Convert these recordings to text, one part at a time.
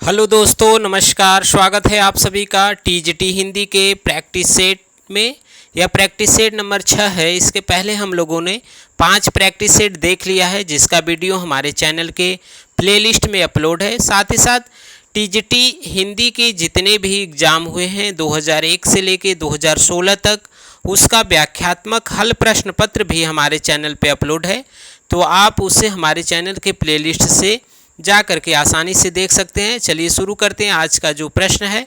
Hello दोस्तों, नमस्कार। स्वागत है आप सभी का टीजीटी हिंदी के प्रैक्टिस सेट में। यह प्रैक्टिस सेट नंबर 6 है। इसके पहले हम लोगों ने 5 प्रैक्टिस सेट देख लिया है, जिसका वीडियो हमारे चैनल के प्लेलिस्ट में अपलोड है। साथ ही साथ टीजीटी हिंदी के जितने भी एग्ज़ाम हुए हैं 2001 से लेके 2016 तक, उसका व्याख्यात्मक हल प्रश्न पत्र भी हमारे चैनल पे अपलोड है। तो आप उसे हमारे चैनल के प्लेलिस्ट से जा करके आसानी से देख सकते हैं। चलिए शुरू करते हैं। आज का जो प्रश्न है,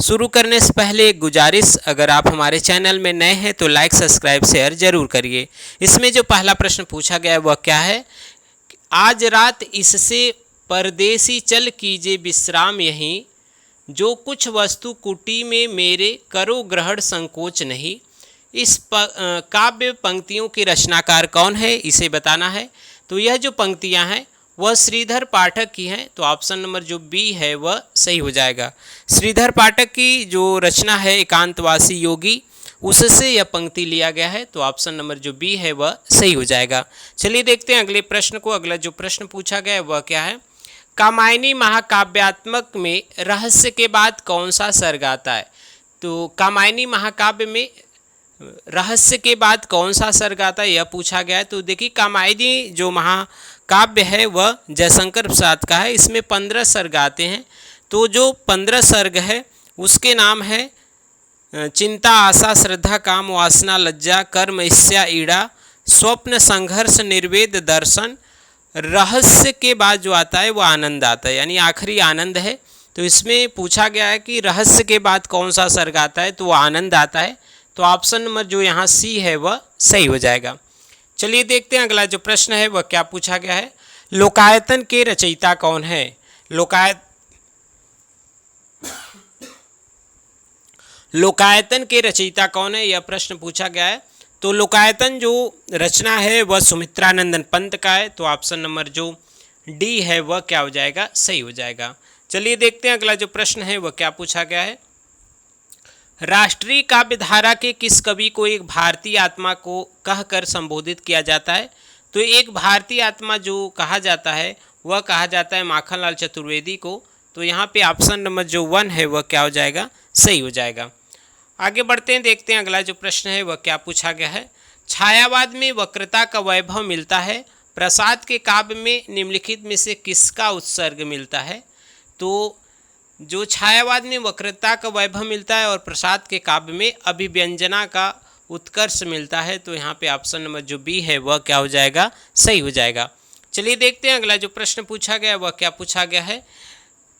शुरू करने से पहले एक गुजारिश, अगर आप हमारे चैनल में नए हैं तो लाइक सब्सक्राइब शेयर जरूर करिए। इसमें जो पहला प्रश्न पूछा गया है वह क्या है? आज रात इससे परदेसी चल कीजिए विश्राम यहीं, जो कुछ वस्तु कुटी में मेरे करो ग्रहण संकोच नहीं। इस काव्य पंक्तियों के रचनाकार कौन है, इसे बताना है। तो यह जो पंक्तियां हैं वह श्रीधर पाठक की हैं। तो ऑप्शन नंबर जो बी है वह सही हो जाएगा। श्रीधर पाठक की जो रचना है एकांतवासी योगी, उससे यह पंक्ति लिया गया है। तो ऑप्शन नंबर जो बी है वह सही हो जाएगा। चलिए देखते हैं अगले प्रश्न को। अगला जो प्रश्न पूछा गया है वह क्या है? कामायनी महाकाव्यात्मक में रहस्य के बाद कौन सा सर्ग आता है? तो कामायनी महाकाव्य में रहस्य के बाद कौन सा सर्ग आता है, यह पूछा गया है। तो देखिए, कामायनी जो महाकाव्य है वह जयशंकर प्रसाद का है। इसमें 15 सर्ग आते हैं। तो जो 15 सर्ग है उसके नाम है चिंता, आशा, श्रद्धा, काम, वासना, लज्जा, कर्म, ईर्ष्या, ईड़ा, स्वप्न, संघर्ष, निर्वेद, दर्शन। रहस्य के बाद जो आता है वह आनंद आता है, यानी आखिरी आनंद है। तो इसमें पूछा गया है कि रहस्य के बाद कौन सा सर्ग आता है, तो वह आनंद आता है। तो ऑप्शन नंबर जो यहाँ सी है वह सही हो जाएगा। चलिए देखते हैं अगला जो प्रश्न है वह क्या पूछा गया है। लोकायतन के रचयिता कौन है? लोकायतन के रचयिता कौन है, यह प्रश्न पूछा गया है। तो लोकायतन जो रचना है वह सुमित्रानंदन पंत का है। तो ऑप्शन नंबर जो डी है वह क्या हो जाएगा, सही हो जाएगा। चलिए देखते हैं अगला जो प्रश्न है वह क्या पूछा गया है। राष्ट्रीय काव्यधारा के किस कवि को एक भारतीय आत्मा को कहकर संबोधित किया जाता है? तो एक भारतीय आत्मा जो कहा जाता है वह कहा जाता है माखनलाल चतुर्वेदी को। तो यहाँ पे ऑप्शन नंबर जो 1 है वह क्या हो जाएगा, सही हो जाएगा। आगे बढ़ते हैं, देखते हैं अगला जो प्रश्न है वह क्या पूछा गया है। छायावाद में वक्रता का वैभव मिलता है, प्रसाद के काव्य में निम्नलिखित में से किसका उत्सर्ग मिलता है? तो जो छायावाद में वक्रता का वैभव मिलता है और प्रसाद के काव्य में अभिव्यंजना का उत्कर्ष मिलता है। तो यहाँ पे ऑप्शन नंबर जो बी है वह क्या हो जाएगा, सही हो जाएगा। चलिए देखते हैं अगला जो प्रश्न पूछा गया वह क्या पूछा गया है।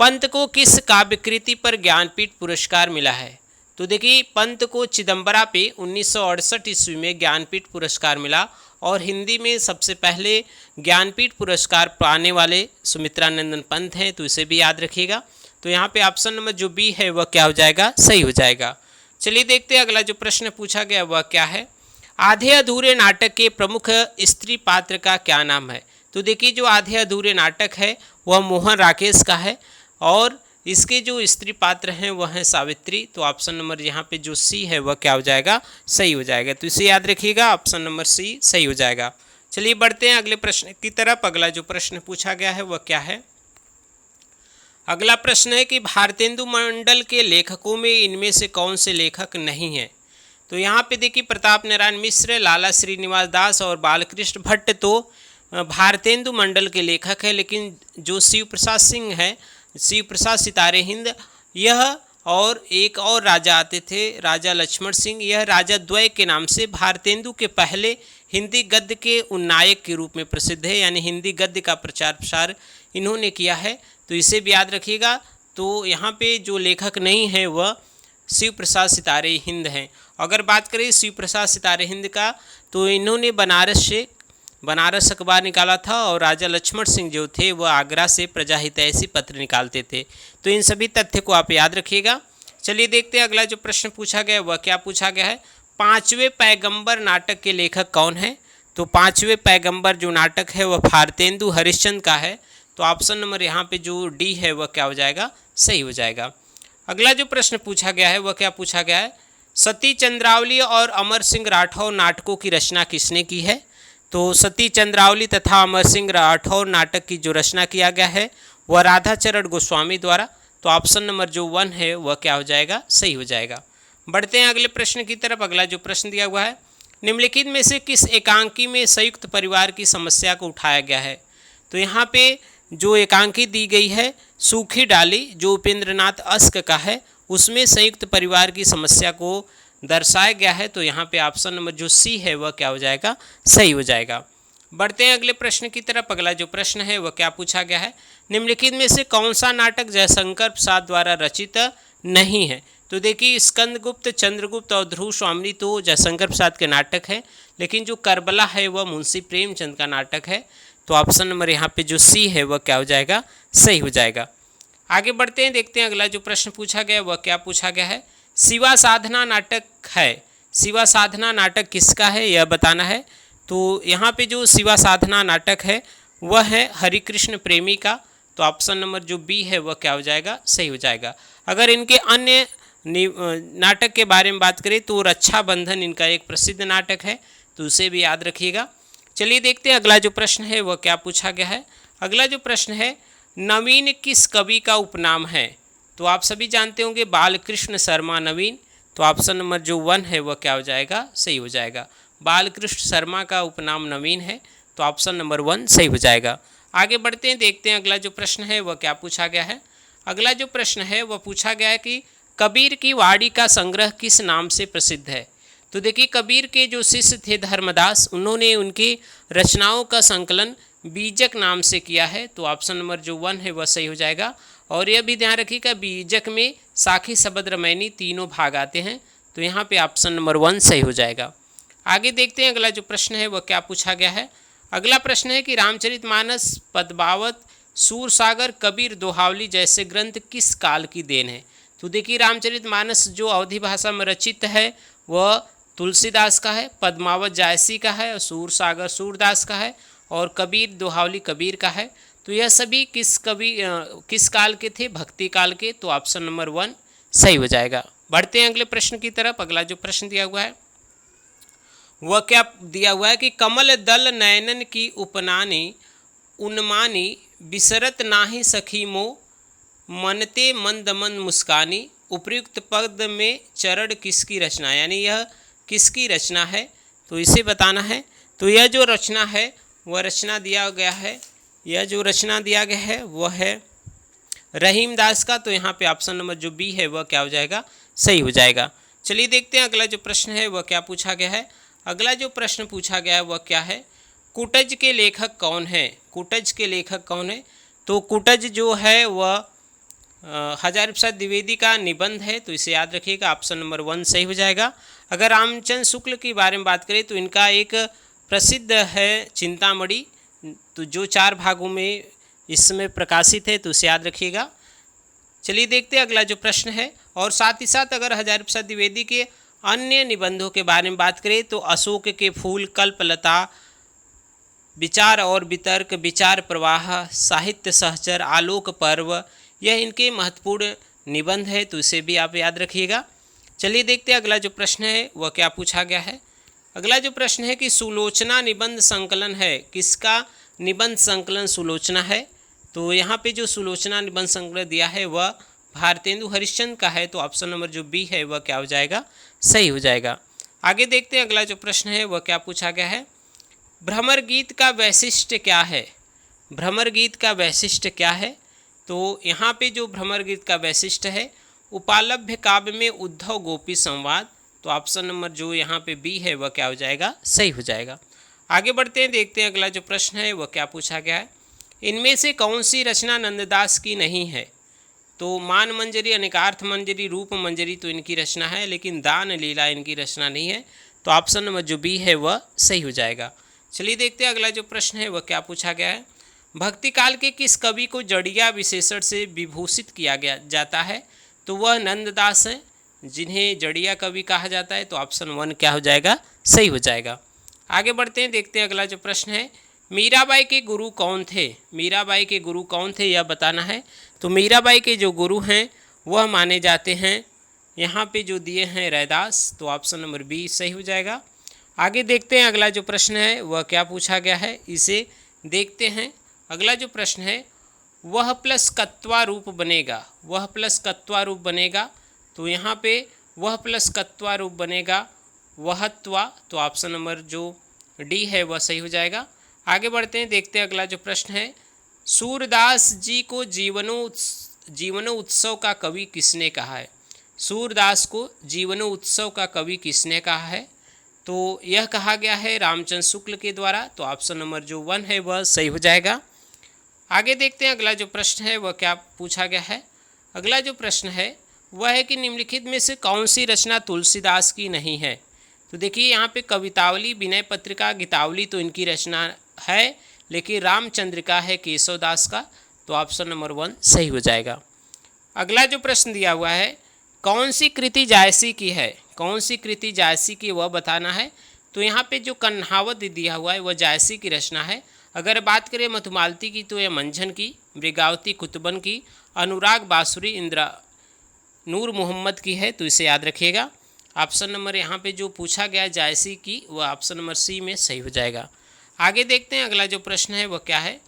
पंत को किस काव्यकृति पर ज्ञानपीठ पुरस्कार मिला है? तो देखिए, पंत को चिदम्बरा पे 1968 ईस्वी में ज्ञानपीठ पुरस्कार मिला और हिंदी में सबसे पहले ज्ञानपीठ पुरस्कार पाने वाले सुमित्रानंदन पंत हैं। तो इसे भी याद रखिएगा। तो यहाँ पे ऑप्शन नंबर जो बी है वह क्या हो जाएगा, सही हो जाएगा। चलिए देखते हैं अगला जो प्रश्न पूछा गया वह क्या है। आधे अधूरे नाटक के प्रमुख स्त्री पात्र का क्या नाम है? तो देखिए, जो आधे अधूरे नाटक है वह मोहन राकेश का है और इसके जो स्त्री पात्र हैं वह हैं सावित्री। तो ऑप्शन नंबर यहाँ पे जो सी है वह क्या हो जाएगा, सही हो जाएगा। तो इसे याद रखिएगा, ऑप्शन नंबर सी सही हो जाएगा। चलिए बढ़ते हैं अगले प्रश्न की तरफ। अगला जो प्रश्न पूछा गया है वह क्या है। अगला प्रश्न है कि भारतेंदु मंडल के लेखकों में इनमें से कौन से लेखक नहीं हैं? तो यहाँ पे देखिए, प्रताप नारायण मिश्र, लाला श्रीनिवास दास और बालकृष्ण भट्ट तो भारतेंदु मंडल के लेखक है। लेकिन जो शिव प्रसाद सिंह है, शिव प्रसाद सितारे हिंद, यह और एक और राजा आते थे, राजा लक्ष्मण सिंह, यह राजा द्वय के नाम से भारतेंदु के पहले हिंदी गद्य के उन्नायक के रूप में प्रसिद्ध है। यानी हिंदी गद्य का प्रचार प्रसार इन्होंने किया है। तो इसे भी याद रखिएगा। तो यहाँ पे जो लेखक नहीं है वह शिव प्रसाद सितारे हिंद हैं। अगर बात करें शिव प्रसाद सितारे हिंद का, तो इन्होंने बनारस अखबार निकाला था और राजा लक्ष्मण सिंह जो थे वह आगरा से प्रजाहितैषी पत्र निकालते थे। तो इन सभी तथ्य को आप याद रखिएगा। चलिए देखते हैं अगला जो प्रश्न पूछा गया वह क्या पूछा गया है। पांचवें पैगंबर नाटक के लेखक कौन है? तो पांचवें पैगंबर जो नाटक है वह भारतेंदु हरिश्चंद्र का है। तो ऑप्शन नंबर यहाँ पे जो डी है वह क्या हो जाएगा, सही हो जाएगा। अगला जो प्रश्न पूछा गया है वह क्या पूछा गया है। सती चंद्रावली और अमर सिंह राठौर नाटकों की रचना किसने की है? तो सती चंद्रावली तथा अमर सिंह राठौर नाटक की जो रचना किया गया है वह राधाचरण गोस्वामी द्वारा। तो ऑप्शन नंबर जो 1 है वह क्या हो जाएगा, सही हो जाएगा। बढ़ते हैं अगले प्रश्न की तरफ। अगला जो प्रश्न दिया हुआ है, निम्नलिखित में से किस एकांकी में संयुक्त परिवार की समस्या को उठाया गया है। तो यहाँ पे जो एकांकी दी गई है सूखी डाली, जो उपेंद्रनाथ अस्क का है, उसमें संयुक्त परिवार की समस्या को दर्शाया गया है। तो यहाँ पे ऑप्शन नंबर जो सी है वह क्या हो जाएगा, सही हो जाएगा। बढ़ते हैं अगले प्रश्न की तरफ। अगला जो प्रश्न है वह क्या पूछा गया है, निम्नलिखित में से कौन सा नाटक जयशंकर प्रसाद द्वारा रचित नहीं है। तो देखिए स्कंदगुप्त, चंद्रगुप्त और ध्रुव स्वामी तो जयशंकर प्रसाद के नाटक है, लेकिन जो करबला है वह मुंशी प्रेमचंद का नाटक है। तो ऑप्शन नंबर यहाँ पे जो सी है वह क्या हो जाएगा, सही हो जाएगा। आगे बढ़ते हैं, देखते हैं अगला जो प्रश्न पूछा गया वह क्या पूछा गया है, शिवा साधना नाटक है, शिवा साधना नाटक किसका है यह बताना है। तो यहाँ पे जो शिवा साधना नाटक है वह है हरिकृष्ण प्रेमी का। तो ऑप्शन नंबर जो बी है वह क्या हो जाएगा, सही हो जाएगा। अगर इनके अन्य नाटक के बारे में बात करें तो रक्षाबंधन इनका एक प्रसिद्ध नाटक है, तो उसे भी याद रखिएगा। चलिए देखते हैं अगला जो प्रश्न है वह क्या पूछा गया है। अगला जो प्रश्न है, नवीन किस कवि का उपनाम है। तो आप सभी जानते होंगे बालकृष्ण शर्मा नवीन। तो ऑप्शन नंबर जो 1 है वह क्या हो जाएगा, सही हो जाएगा। बालकृष्ण शर्मा का उपनाम नवीन है, तो ऑप्शन नंबर 1 सही हो जाएगा। आगे बढ़ते हैं, देखते हैं अगला जो प्रश्न है वह क्या पूछा गया है। अगला जो प्रश्न है वह पूछा गया है कि कबीर की वाणी का संग्रह किस नाम से प्रसिद्ध है। तो देखिए कबीर के जो शिष्य थे धर्मदास, उन्होंने उनकी रचनाओं का संकलन बीजक नाम से किया है। तो ऑप्शन नंबर जो 1 है वह सही हो जाएगा। और यह भी ध्यान रखिएगा बीजक में साखी, शबद, रमैनी तीनों भाग आते हैं। तो यहाँ पे ऑप्शन नंबर 1 सही हो जाएगा। आगे देखते हैं अगला जो प्रश्न है वह क्या पूछा गया है। अगला प्रश्न है कि रामचरितमानस, पद्मावत, सूरसागर, कबीर, दोहावली जैसे ग्रंथ किस काल की देन है। तो देखिए रामचरितमानस जो अवधी भाषा में रचित है वह तुलसीदास का है, पद्मावत जायसी का है, और सूरसागर सूरदास का है, और कबीर, दोहावली कबीर का है। तो यह सभी किस काल के थे, भक्ति काल के। तो ऑप्शन नंबर 1 सही हो जाएगा। बढ़ते हैं अगले प्रश्न की तरफ। अगला जो प्रश्न दिया हुआ है वह क्या दिया हुआ है कि कमल दल नयनन की उपनानी उन्मानी बिसरत नाहि सखी मो मनते मंद मंद मुस्कानी उपयुक्त पद में चरण किसकी रचना, यानी यह किसकी रचना है, तो इसे बताना है। तो यह जो रचना है वह रचना दिया गया है, यह जो रचना दिया गया है वह है रहीमदास का। तो यहाँ पे ऑप्शन नंबर जो बी है वह क्या हो जाएगा, सही हो जाएगा। चलिए देखते हैं अगला जो प्रश्न है वह क्या पूछा गया है। अगला जो प्रश्न पूछा गया है वह क्या है, कुटज के लेखक कौन है। कुटज के लेखक कौन है। तो कुटज जो है वह हजारी प्रसाद द्विवेदी का निबंध है, तो इसे याद रखिएगा। ऑप्शन नंबर 1 सही हो जाएगा। अगर रामचंद्र शुक्ल के बारे में बात करें तो इनका एक प्रसिद्ध है चिंतामणि, तो जो 4 भागों में इसमें प्रकाशित है, तो उसे याद रखिएगा। चलिए देखते हैं अगला जो प्रश्न है। और साथ ही साथ अगर हजारी प्रसाद द्विवेदी के अन्य निबंधों के बारे में बात करें तो अशोक के फूल, कल्पलता, विचार और वितर्क, विचार प्रवाह, साहित्य सहचर, आलोक पर्व, यह इनके महत्वपूर्ण निबंध है, तो इसे भी आप याद रखिएगा। चलिए देखते हैं अगला जो प्रश्न है वह क्या पूछा गया है। अगला जो प्रश्न है कि सुलोचना निबंध संकलन है, किसका निबंध संकलन सुलोचना है। तो यहाँ पे जो सुलोचना निबंध संकलन दिया है वह भारतेंदु हरिश्चंद्र का है। तो ऑप्शन नंबर जो बी है वह क्या हो जाएगा, सही हो जाएगा। आगे देखते हैं अगला जो प्रश्न है वह क्या पूछा गया है। भ्रमर गीत का वैशिष्ट क्या है। भ्रमर गीत का वैशिष्ट क्या है। तो यहाँ पे जो भ्रमर गीत का वैशिष्ट है, उपालभ्य काव्य में उद्धव गोपी संवाद। तो ऑप्शन नंबर जो यहाँ पे बी है वह क्या हो जाएगा, सही हो जाएगा। आगे बढ़ते हैं, देखते हैं अगला जो प्रश्न है वह क्या पूछा गया है। इनमें से कौन सी रचना नंददास की नहीं है। तो मान मंजरी, अनेकार्थ मंजरी, रूप मंजरी तो इनकी रचना है, लेकिन दान लीला इनकी रचना नहीं है। तो ऑप्शन नंबर जो बी है वह सही हो जाएगा। चलिए देखते हैं अगला जो प्रश्न है वह क्या पूछा गया है। भक्ति काल के किस कवि को जड़िया विशेषण से विभूषित किया गया जाता है। तो वह नंददास है, जिन्हें जड़िया कवि कहा जाता है। तो ऑप्शन 1 क्या हो जाएगा, सही हो जाएगा। आगे बढ़ते हैं, देखते हैं अगला जो प्रश्न है। मीराबाई के गुरु कौन थे। मीराबाई के गुरु कौन थे यह बताना है। तो मीराबाई के जो गुरु हैं वह माने जाते हैं, यहाँ पे जो दिए हैं रैदास। तो ऑप्शन नंबर बी सही हो जाएगा। आगे देखते हैं अगला जो प्रश्न है वह क्या पूछा गया है, इसे देखते हैं। अगला जो प्रश्न है, वह प्लस कत्वा रूप बनेगा, वह प्लस कत्वा रूप बनेगा, तो यहाँ पे वह प्लस कत्वा रूप बनेगा वहत्वा, तो ऑप्शन नंबर जो डी है वह सही हो जाएगा। आगे बढ़ते हैं, देखते हैं अगला जो प्रश्न है, सूरदास जी को जीवनोत्सव का कवि किसने कहा है? सूरदास को जीवनोत्सव का कवि किसने कहा है? तो यह कहा गया है रामचंद्र शुक्ल के द्वारा, तो ऑप्शन नंबर जो 1 है वह सही हो जाएगा। आगे देखते हैं अगला जो प्रश्न है वह क्या पूछा गया है। अगला जो प्रश्न है वह है कि निम्नलिखित में से कौन सी रचना तुलसीदास की नहीं है? तो देखिए यहाँ पे कवितावली, विनय पत्रिका, गीतावली तो इनकी रचना है, लेकिन रामचंद्रिका है केशवदास का, तो ऑप्शन नंबर 1 सही हो जाएगा। अगला जो प्रश्न दिया हुआ है, कौन सी कृति जायसी की है? कौन सी कृति जायसी की वह बताना है। तो यहाँ पे जो कन्हावत दिया हुआ है वह जायसी की रचना है। अगर बात करें मधुमालती की तो यह मंझन की, मृगावती कुतुबन की, अनुराग बांसुरी इंदिरा नूर मोहम्मद की है, तो इसे याद रखिएगा। ऑप्शन नंबर यहाँ पे जो पूछा गया जायसी की वह ऑप्शन नंबर सी में सही हो जाएगा। आगे देखते हैं अगला जो प्रश्न है वह क्या है,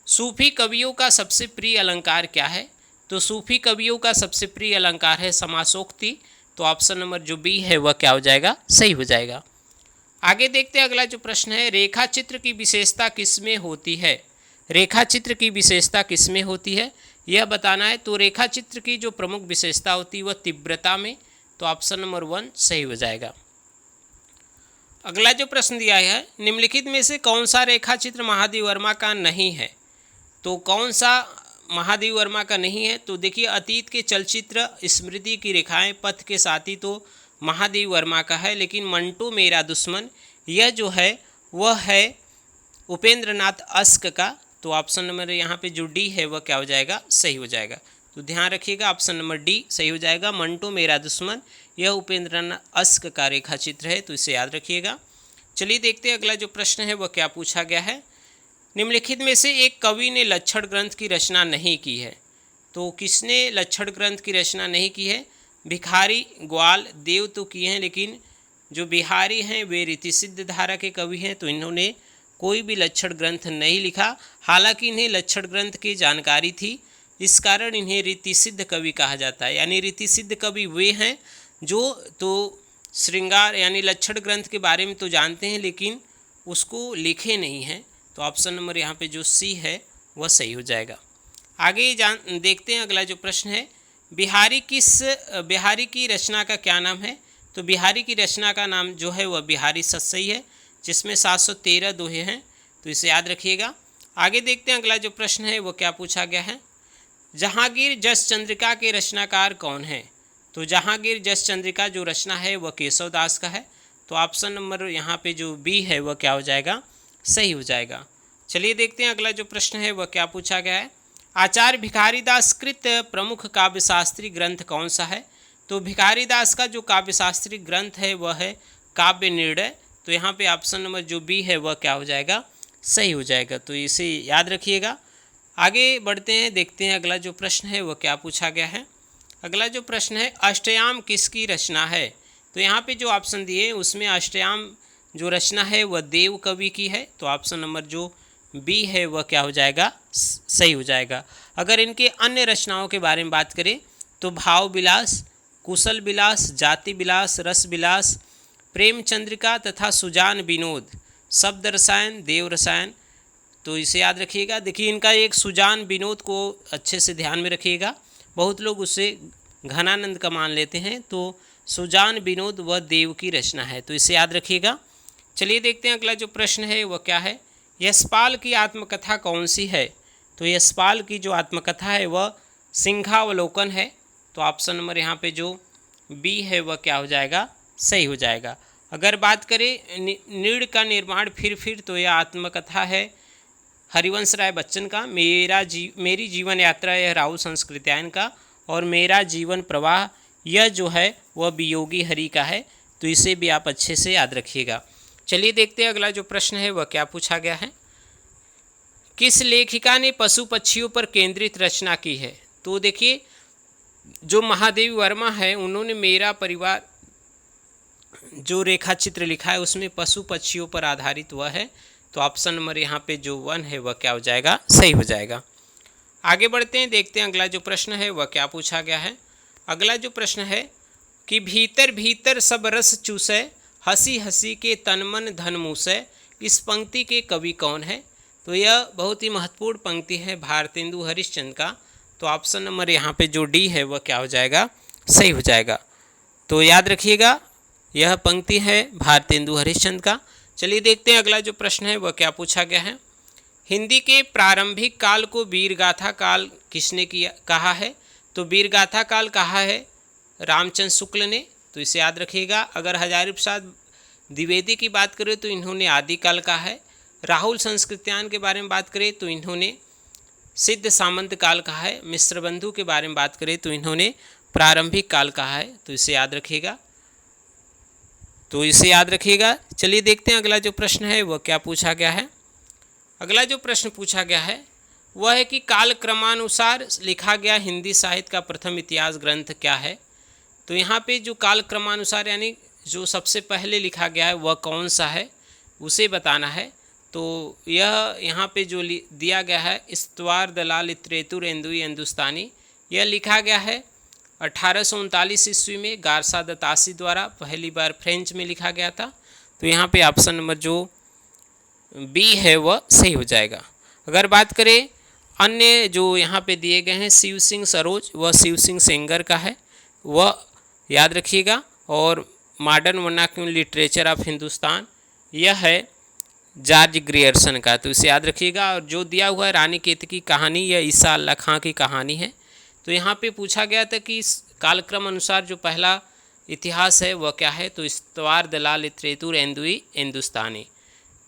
सूफी कवियों का सबसे प्रिय अलंकार क्या है? तो सूफी कवियों का सबसे प्रिय अलंकार है समासोक्ति, तो ऑप्शन नंबर जो बी है वह क्या हो जाएगा? सही हो जाएगा। आगे देखते हैं अगला जो प्रश्न है, रेखा चित्र की विशेषता किसमें होती है? रेखा चित्र की विशेषता किसमें होती है यह बताना है। तो रेखा चित्र की जो प्रमुख विशेषता होती है वह तीव्रता में, तो ऑप्शन नंबर 1 सही हो जाएगा। अगला जो प्रश्न दिया है, निम्नलिखित में से कौन सा रेखा चित्र महादेव वर्मा का नहीं है? तो कौन सा महादेव वर्मा का नहीं है? तो देखिए अतीत के चलचित्र, स्मृति की रेखाएं, पथ के साथी तो महादेव वर्मा का है, लेकिन मंटू मेरा दुश्मन यह जो है वह है उपेंद्र नाथ अस्क का, तो ऑप्शन नंबर यहाँ पे जो डी है वह क्या हो जाएगा? सही हो जाएगा। तो ध्यान रखिएगा ऑप्शन नंबर डी सही हो जाएगा। मंटू मेरा दुश्मन यह उपेंद्र नाथ अस्क का रेखा चित्र है, तो इसे याद रखिएगा। चलिए देखते हैं अगला जो प्रश्न है वह क्या पूछा गया है, निम्नलिखित में से एक कवि ने लक्षण ग्रंथ की रचना नहीं की है। तो किसने लक्षण ग्रंथ की रचना नहीं की है? भिखारी, ग्वाल, देव तो किए हैं, लेकिन जो बिहारी हैं वे रीतिसिद्ध धारा के कवि हैं, तो इन्होंने कोई भी लक्षण ग्रंथ नहीं लिखा। हालांकि इन्हें लक्षण ग्रंथ की जानकारी थी, इस कारण इन्हें रीतिसिद्ध कवि कहा जाता है। यानी रीतिसिद्ध कवि वे हैं जो तो श्रृंगार यानी लक्षण ग्रंथ के बारे में तो जानते हैं लेकिन उसको लिखे नहीं हैं, तो ऑप्शन नंबर यहाँ पे जो सी है वह सही हो जाएगा। आगे देखते हैं अगला जो प्रश्न है, बिहारी की रचना का क्या नाम है? तो बिहारी की रचना का नाम जो है वह बिहारी सतसई है, जिसमें 713 दोहे हैं, तो इसे याद रखिएगा। आगे देखते हैं अगला जो प्रश्न है वह क्या पूछा गया है, जहांगीर जस चंद्रिका के रचनाकार कौन है? तो जहांगीर जस चंद्रिका जो रचना है वह केशवदास का है, तो ऑप्शन नंबर यहाँ पे जो बी है वह क्या हो जाएगा? सही हो जाएगा। चलिए देखते हैं अगला जो प्रश्न है वह क्या पूछा गया है, आचार्य भिखारीदास कृत प्रमुख काव्यशास्त्री ग्रंथ कौन सा है? तो भिखारीदास का जो काव्यशास्त्री ग्रंथ है वह है काव्य निर्णय, तो यहाँ पे ऑप्शन नंबर जो बी है वह क्या हो जाएगा? सही हो जाएगा, तो इसे याद रखिएगा। आगे बढ़ते हैं, देखते हैं अगला जो प्रश्न है वह क्या पूछा गया है। अगला जो प्रश्न है, अष्टयाम किसकी रचना है? तो यहाँ पे जो ऑप्शन दिए उसमें अष्टयाम जो रचना है वह देव कवि की है, तो ऑप्शन नंबर जो बी है वह क्या हो जाएगा? सही हो जाएगा। अगर इनके अन्य रचनाओं के बारे में बात करें तो भाव विलास, कुशल विलास, जाति विलास, रस विलास, प्रेम चंद्रिका तथा सुजान विनोद, शब्द रसायन, देव रसायन, तो इसे याद रखिएगा। देखिए इनका एक सुजान विनोद को अच्छे से ध्यान में रखिएगा, बहुत लोग उसे घनानंद का मान लेते हैं, तो सुजान विनोद वह देव की रचना है, तो इसे याद रखिएगा। चलिए देखते हैं अगला जो प्रश्न है वह क्या है, यशपाल की आत्मकथा कौन सी है? तो यशपाल की जो आत्मकथा है वह सिंहावलोकन है, तो ऑप्शन नंबर यहाँ पे जो बी है वह क्या हो जाएगा? सही हो जाएगा। अगर बात करें नीड़ का निर्माण फिर तो यह आत्मकथा है हरिवंश राय बच्चन का, मेरी जीवन यात्रा यह राहुल संस्कृत्यायन का, और मेरा जीवन प्रवाह यह जो है वह वियोगी हरि का है, तो इसे भी आप अच्छे से याद रखिएगा। चलिए देखते हैं अगला जो प्रश्न है वह क्या पूछा गया है, किस लेखिका ने पशु पक्षियों पर केंद्रित रचना की है? तो देखिए जो महादेवी वर्मा है उन्होंने मेरा परिवार जो रेखा चित्र लिखा है उसमें पशु पक्षियों पर आधारित वह है, तो ऑप्शन नंबर यहाँ पे जो 1 है वह क्या हो जाएगा? सही हो जाएगा। आगे बढ़ते हैं, देखते हैं अगला जो प्रश्न है वह क्या पूछा गया है। अगला जो प्रश्न है कि भीतर भीतर सब रस चूसै, हंसी हंसी के तन मन धन मूसै, इस पंक्ति के कवि कौन है। तो यह बहुत ही महत्वपूर्ण पंक्ति है भारतेंदु हरिश्चंद्र का। तो ऑप्शन नंबर यहाँ पे जो डी है वह क्या हो जाएगा, सही हो जाएगा। तो याद रखिएगा यह पंक्ति है भारतेंदु हरिश्चंद्र का। चलिए देखते हैं अगला जो प्रश्न है वह क्या पूछा गया है। हिंदी के प्रारंभिक काल को वीरगाथा काल किसने किया कहा है। तो वीरगाथा काल कहा है रामचंद्र शुक्ल ने। तो इसे याद रखिएगा। अगर हजारी प्रसाद द्विवेदी की बात करें तो इन्होंने आदिकाल कहा है। राहुल संस्कृत्यायन के बारे में बात करें तो इन्होंने सिद्ध सामंत काल कहा है। मिश्र बंधु के बारे में बात करें तो इन्होंने प्रारंभिक काल कहा है। तो इसे याद रखिएगा। चलिए देखते हैं अगला जो प्रश्न है वह क्या पूछा गया है। अगला जो प्रश्न पूछा गया है वह है कि काल क्रमानुसार लिखा गया हिंदी साहित्य का प्रथम इतिहास ग्रंथ क्या है। तो यहाँ पे जो काल क्रमानुसार यानी जो सबसे पहले लिखा गया है वह कौन सा है उसे बताना है। तो यह यहाँ पे जो दिया गया है इस्तवार दलाल इत्रेतुर एंदुई हिंदुस्तानी, यह लिखा गया है 1839 ईस्वी में गारसा दतासी द्वारा पहली बार फ्रेंच में लिखा गया था। तो यहाँ पे ऑप्शन नंबर जो बी है वह सही हो जाएगा। अगर बात करें अन्य जो यहाँ पे दिए गए हैं शिव सिंह सरोज, वह शिव सिंह सेंगर का है, वह याद रखिएगा। और modern vernacular literature of Hindustan यह है जॉर्ज ग्रियर्सन का। तो इसे याद रखिएगा। और जो दिया हुआ है रानी केतकी की कहानी, यह ईसा अल्लाह खां की कहानी है। तो यहाँ पे पूछा गया था कि कालक्रम अनुसार जो पहला इतिहास है वह क्या है। तो इस्तवार दलाल इत्रेतुर एंदुई हिंदुस्तानी।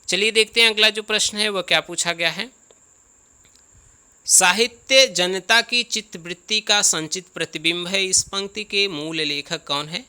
चलिए देखते हैं अगला जो प्रश्न है वह क्या पूछा गया है। साहित्य जनता की चित्तवृत्ति का संचित प्रतिबिंब है, इस पंक्ति के मूल लेखक कौन है।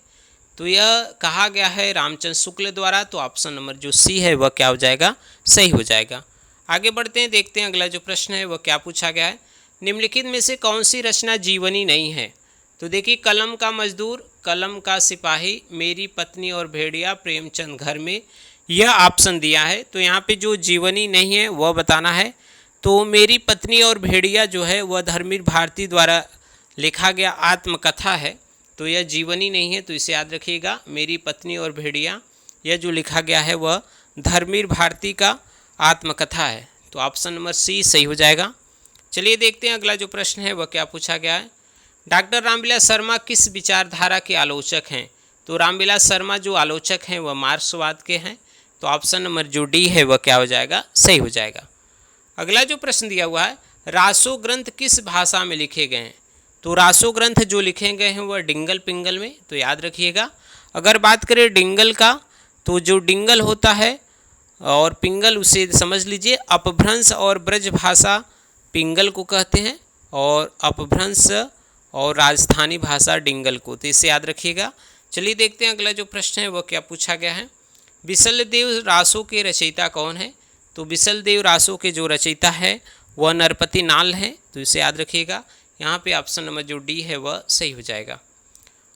तो यह कहा गया है रामचंद्र शुक्ल द्वारा। तो ऑप्शन नंबर जो सी है वह क्या हो जाएगा, सही हो जाएगा। आगे बढ़ते हैं, देखते हैं अगला जो प्रश्न है वह क्या पूछा गया है। निम्नलिखित में से कौन सी रचना जीवनी नहीं है। तो देखिए कलम का मजदूर, कलम का सिपाही, मेरी पत्नी और भेड़िया, प्रेमचंद घर में, यह ऑप्शन दिया है। तो यहाँ पे जो जीवनी नहीं है वह बताना है। तो मेरी पत्नी और भेड़िया जो है वह धर्मवीर भारती द्वारा लिखा गया आत्मकथा है। तो यह जीवनी नहीं है। तो इसे याद रखिएगा। मेरी पत्नी और भेड़िया यह जो लिखा गया है वह धर्मवीर भारती का आत्मकथा है। तो ऑप्शन नंबर सी सही हो जाएगा। चलिए देखते हैं अगला जो प्रश्न है वह क्या पूछा गया है। डॉक्टर रामविलास शर्मा किस विचारधारा के आलोचक हैं। तो रामविलास शर्मा जो आलोचक हैं वह मार्क्सवाद के हैं। तो ऑप्शन नंबर जो डी है वह क्या हो जाएगा, सही हो जाएगा। अगला जो प्रश्न दिया हुआ है, रासो ग्रंथ किस भाषा में लिखे गए हैं। तो रासो ग्रंथ जो लिखे गए हैं वह डिंगल पिंगल में। तो याद रखिएगा। अगर बात करें डिंगल का, तो जो डिंगल होता है और पिंगल उसे समझ लीजिए अपभ्रंश और ब्रज भाषा पिंगल को कहते हैं और अपभ्रंश और राजस्थानी भाषा डिंगल को। तो इसे याद रखिएगा। चलिए देखते हैं अगला जो प्रश्न है वह क्या पूछा गया है। बिसलदेव रासो के रचयिता कौन है। तो बिसलदेव रासो के जो रचयिता है वह नरपति नाल हैं। तो इसे याद रखिएगा। यहाँ पे ऑप्शन नंबर जो डी है वह सही हो जाएगा।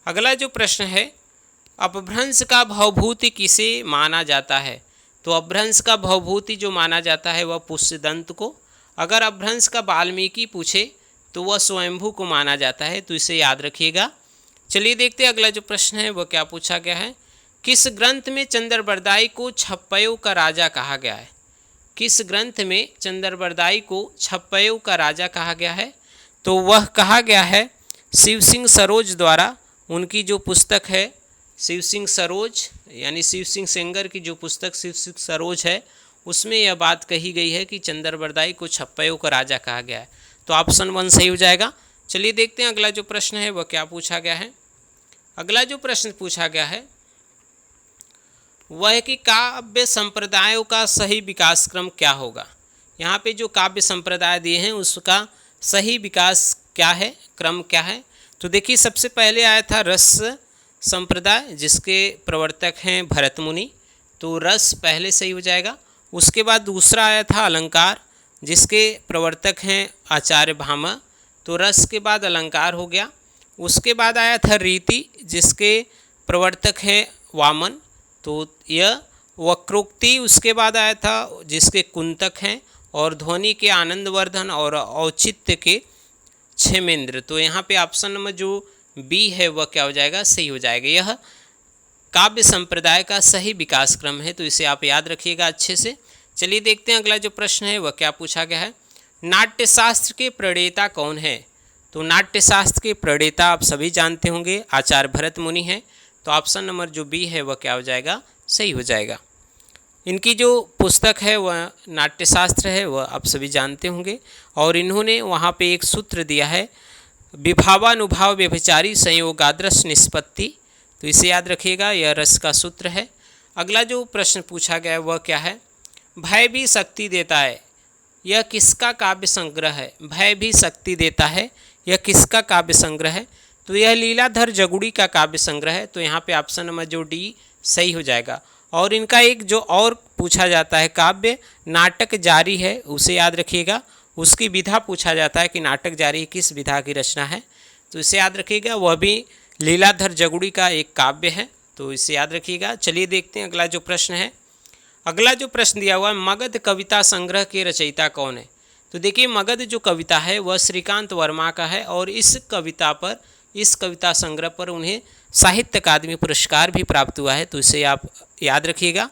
अगला जो प्रश्न है, अपभ्रंश का भवभूति किसे माना जाता है। तो अपभ्रंश का भवभूति जो माना जाता है वह पुष्यदंत को। अगर अपभ्रंश का वाल्मीकि पूछे तो वह स्वयंभू को माना जाता है। तो इसे याद रखिएगा। चलिए देखते हैं अगला जो प्रश्न है वह क्या पूछा गया है। किस ग्रंथ में चंद्रबरदाई को छप्पयों का राजा कहा गया है। किस ग्रंथ में चंद्रबरदाई को छप्पयों का राजा कहा गया है। तो वह कहा गया है शिव सिंह सरोज द्वारा। उनकी जो पुस्तक है शिव सिंह सरोज यानी शिव सिंह सेंगर की जो पुस्तक शिव सिंह सरोज है उसमें यह बात कही गई है कि चंद्रबरदाई को छप्पयों का राजा कहा गया है। तो ऑप्शन 1 सही हो जाएगा। चलिए देखते हैं अगला जो प्रश्न है वह क्या पूछा गया है। अगला जो प्रश्न पूछा गया है वह है कि काव्य संप्रदायों का सही विकास क्रम क्या होगा। यहाँ पे जो काव्य संप्रदाय दिए हैं उसका सही विकास क्या है, क्रम क्या है। तो देखिए सबसे पहले आया था रस संप्रदाय जिसके प्रवर्तक हैं भरत मुनि। तो रस पहले सही हो जाएगा। उसके बाद दूसरा आया था अलंकार जिसके प्रवर्तक हैं आचार्य भामा। तो रस के बाद अलंकार हो गया। उसके बाद आया था रीति जिसके प्रवर्तक हैं वामन। तो यह वक्रोक्ति उसके बाद आया था जिसके कुंतक हैं। और ध्वनि के आनंदवर्धन और औचित्य के क्षेमेंद्र। तो यहाँ पे ऑप्शन नंबर जो बी है वह क्या हो जाएगा, सही हो जाएगा। यह काव्य संप्रदाय का सही विकास क्रम है, तो इसे आप याद रखिएगा अच्छे से। चलिए देखते हैं अगला जो प्रश्न है वह क्या पूछा गया है। नाट्यशास्त्र के प्रणेता कौन है? तो नाट्यशास्त्र के प्रणेता आप सभी जानते होंगे, आचार्य भरत मुनि हैं। तो ऑप्शन नंबर जो बी है वह क्या हो जाएगा, सही हो जाएगा। इनकी जो पुस्तक है वह नाट्यशास्त्र है, वह आप सभी जानते होंगे। और इन्होंने वहाँ पे एक सूत्र दिया है, विभावानुभाव व्यभिचारी संयोगादृश निष्पत्ति। तो इसे याद रखिएगा, यह रस का सूत्र है। अगला जो प्रश्न पूछा गया है वह क्या है। भय भी शक्ति देता है, यह किसका काव्य संग्रह है? भय भी शक्ति देता है, यह किसका काव्य संग्रह है? तो यह लीलाधर जगुड़ी का काव्य संग्रह है। तो यहाँ पे ऑप्शन नंबर जो डी सही हो जाएगा। और इनका एक जो और पूछा जाता है काव्य नाटक जारी है, उसे याद रखिएगा। उसकी विधा पूछा जाता है कि नाटक जारी किस विधा की रचना है, तो इसे याद रखिएगा। वह भी लीलाधर जगुड़ी का एक काव्य है, तो इसे याद रखिएगा। चलिए देखते हैं अगला जो प्रश्न है। अगला जो प्रश्न दिया हुआ है, मगध कविता संग्रह के रचयिता कौन है? तो देखिए मगध जो कविता है वह श्रीकांत वर्मा का है, और इस कविता संग्रह पर उन्हें साहित्य अकादमी पुरस्कार भी प्राप्त हुआ है, तो इसे आप याद रखिएगा।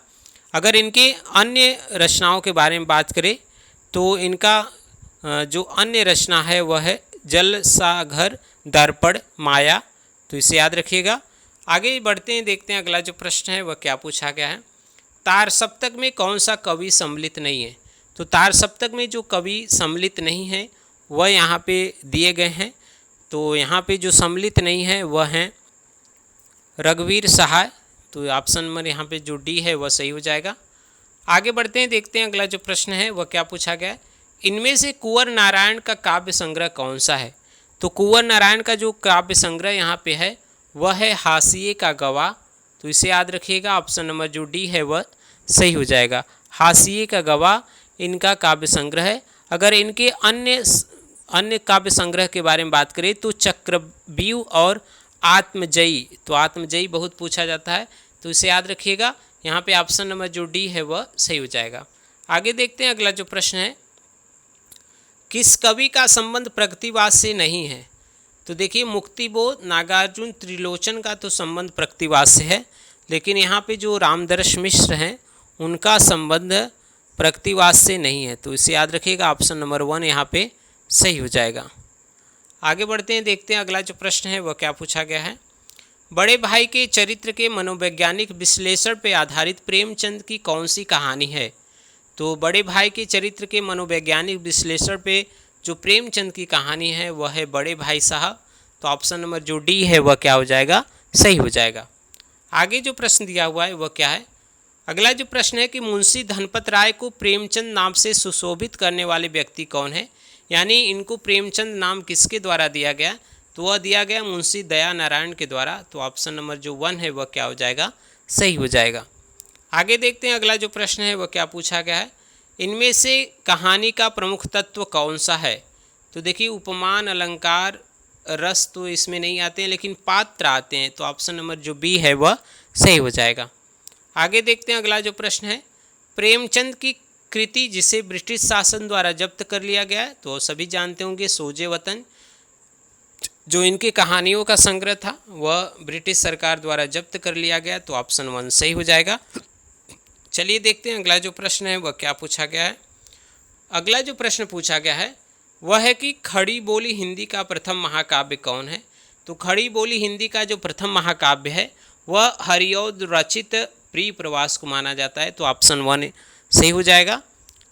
अगर इनके अन्य रचनाओं के बारे में बात करें तो इनका जो अन्य रचना है वह है जलसाघर, दर्पण, माया। तो इसे याद रखिएगा। आगे बढ़ते हैं, देखते हैं अगला जो प्रश्न है वह क्या पूछा गया है। तार सप्तक में कौन सा कवि सम्मिलित नहीं है? तो तार सप्तक में जो कवि सम्मिलित नहीं है वह यहाँ पे दिए गए हैं। तो यहाँ पे जो सम्मिलित नहीं है वह हैं रघुवीर सहाय। तो ऑप्शन नंबर यहाँ पे जो डी है वह सही हो जाएगा। आगे बढ़ते हैं, देखते हैं अगला जो प्रश्न है वह क्या पूछा गया है। इनमें से कुंवर नारायण का काव्य संग्रह कौन सा है? तो कुंवर नारायण का जो काव्य संग्रह यहाँ पे है वह है हाशिए का गवाह। तो इसे याद रखिएगा, ऑप्शन नंबर जो डी है वह सही हो जाएगा। हाशिए का गवाह इनका काव्य संग्रह है। अगर इनके अन्य काव्य संग्रह के बारे में बात करें तो चक्रव्यूह और आत्मजयी। तो आत्मजयी बहुत पूछा जाता है, तो इसे याद रखिएगा। यहाँ पे ऑप्शन नंबर जो डी है वह सही हो जाएगा। आगे देखते हैं अगला जो प्रश्न है। किस कवि का संबंध प्रकृतिवाद से नहीं है? तो देखिए मुक्तिबोध, नागार्जुन, त्रिलोचन का तो संबंध प्रकृतिवाद से है, लेकिन यहाँ पे जो रामदर्श मिश्र हैं उनका संबंध प्रकृतिवाद से नहीं है। तो इसे याद रखिएगा, ऑप्शन नंबर 1 यहाँ पे सही हो जाएगा। आगे बढ़ते हैं, देखते हैं अगला जो प्रश्न है वह क्या पूछा गया है। बड़े भाई के चरित्र के मनोवैज्ञानिक विश्लेषण पर आधारित प्रेमचंद की कौन सी कहानी है? तो बड़े भाई के चरित्र के मनोवैज्ञानिक विश्लेषण पे जो प्रेमचंद की कहानी है वह है बड़े भाई साहब। तो ऑप्शन नंबर जो डी है वह क्या हो जाएगा, सही हो जाएगा। आगे जो प्रश्न दिया हुआ है वह क्या है। अगला जो प्रश्न है कि मुंशी धनपत राय को प्रेमचंद नाम से सुशोभित करने वाले व्यक्ति कौन है? यानी इनको प्रेमचंद नाम किसके द्वारा दिया गया? तो वह दिया गया मुंशी दया नारायण के द्वारा। तो ऑप्शन नंबर जो 1 है वह क्या हो जाएगा, सही हो जाएगा। आगे देखते हैं अगला जो प्रश्न है वह क्या पूछा गया है। इनमें से कहानी का प्रमुख तत्व कौन सा है? तो देखिए उपमान, अलंकार, रस तो इसमें नहीं आते हैं, लेकिन पात्र आते हैं। तो ऑप्शन नंबर जो बी है वह सही हो जाएगा। आगे देखते हैं अगला जो प्रश्न है। प्रेमचंद की कृति जिसे ब्रिटिश शासन द्वारा जब्त कर लिया गया है, तो सभी जानते होंगे सोजे वतन। जो इनकी कहानियों का संग्रह था वह ब्रिटिश सरकार द्वारा जब्त कर लिया गया। तो ऑप्शन 1 सही हो जाएगा। चलिए देखते हैं अगला जो प्रश्न है वह क्या पूछा गया है। अगला जो प्रश्न पूछा गया है वह है कि खड़ी बोली हिंदी का प्रथम महाकाव्य कौन है? तो खड़ी बोली हिंदी का जो प्रथम महाकाव्य है वह हरिऔध रचित प्रिय प्रवास को माना जाता है। तो ऑप्शन 1 सही हो जाएगा।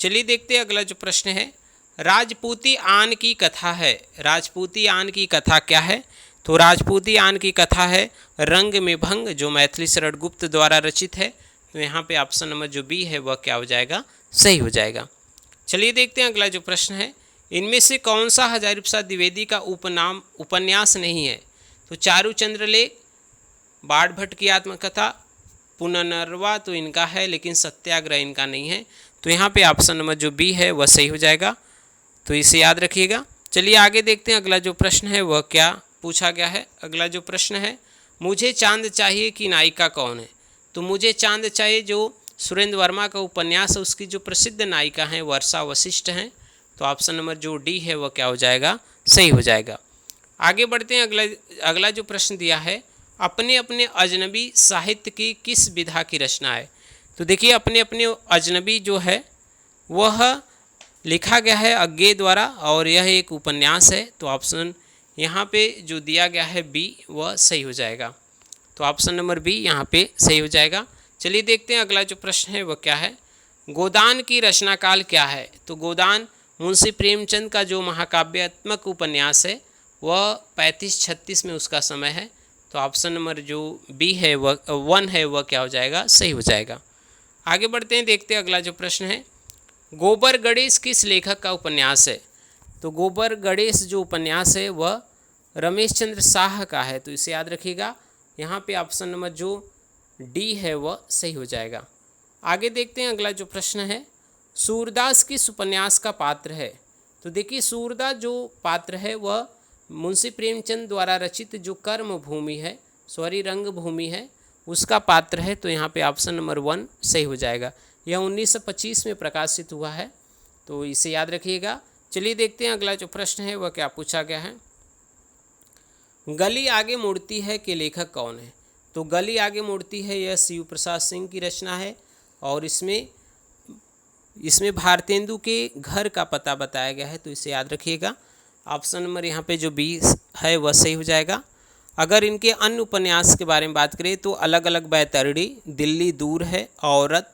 चलिए देखते हैं अगला जो प्रश्न है। राजपूती आन की कथा है। राजपूती आन की कथा क्या है? तो राजपूती आन की कथा है रंग में भंग, जो मैथिली शरण गुप्त द्वारा रचित है। तो यहाँ पे ऑप्शन नंबर जो बी है वह क्या हो जाएगा, सही हो जाएगा। चलिए देखते हैं अगला जो प्रश्न है। इनमें से कौन सा हजारी प्रसाद द्विवेदी का उपन्यास नहीं है? तो चारुचंद्र लेख, बाढ़ भट्ट की आत्मकथा, पुनर्नवा तो इनका है, लेकिन सत्याग्रह इनका नहीं है। तो यहाँ पे ऑप्शन नंबर जो बी है वह सही हो जाएगा। तो इसे याद रखिएगा। चलिए आगे देखते हैं अगला जो प्रश्न है वह क्या पूछा गया है। अगला जो प्रश्न है, मुझे चांद चाहिए की नायिका कौन है? तो मुझे चांद चाहिए जो सुरेंद्र वर्मा का उपन्यास है, उसकी जो प्रसिद्ध नायिका हैं वर्षा वशिष्ठ हैं। तो ऑप्शन नंबर जो डी है वह क्या हो जाएगा, सही हो जाएगा। आगे बढ़ते हैं। अगला जो प्रश्न दिया है, अपने अपने अजनबी साहित्य की किस विधा की रचना है। तो देखिए अपने अपने अजनबी जो है वह लिखा गया है अज्ञे द्वारा और यह एक उपन्यास है। तो ऑप्शन यहाँ पे जो दिया गया है बी वह सही हो जाएगा। तो ऑप्शन नंबर बी यहाँ पे सही हो जाएगा। चलिए देखते हैं अगला जो प्रश्न है वह क्या है। गोदान की रचना काल क्या है। तो गोदान मुंशी प्रेमचंद का जो महाकाव्यात्मक उपन्यास है वह 35-36 में उसका समय है। तो ऑप्शन नंबर जो बी है वह 1 है वह क्या हो जाएगा, सही हो जाएगा। आगे बढ़ते हैं, देखते हैं अगला जो प्रश्न है। गोबर गणेश किस लेखक का उपन्यास है। तो गोबर गणेश जो उपन्यास है वह रमेश चंद्र शाह का है। तो इसे याद रखिएगा, यहाँ पे ऑप्शन नंबर जो डी है वह सही हो जाएगा। आगे देखते हैं अगला जो प्रश्न है। सूरदास किस उपन्यास का पात्र है। तो देखिए सूरदास जो पात्र है वह मुंशी प्रेमचंद द्वारा रचित जो कर्म भूमि है, सॉरी रंग भूमि है, उसका पात्र है। तो यहाँ पे ऑप्शन नंबर 1 सही हो जाएगा। यह 1925 में प्रकाशित हुआ है, तो इसे याद रखिएगा। चलिए देखते हैं अगला जो प्रश्न है वह क्या पूछा गया है। गली आगे मुड़ती है के लेखक कौन है। तो गली आगे मुड़ती है यह शिव प्रसाद सिंह की रचना है और इसमें भारतेंदु के घर का पता बताया गया है। तो इसे याद रखिएगा। ऑप्शन नंबर यहाँ पे जो 20 है वह सही हो जाएगा। अगर इनके अन्य उपन्यास के बारे में बात करें तो अलग अलग बैतरणी, दिल्ली दूर है, औरत,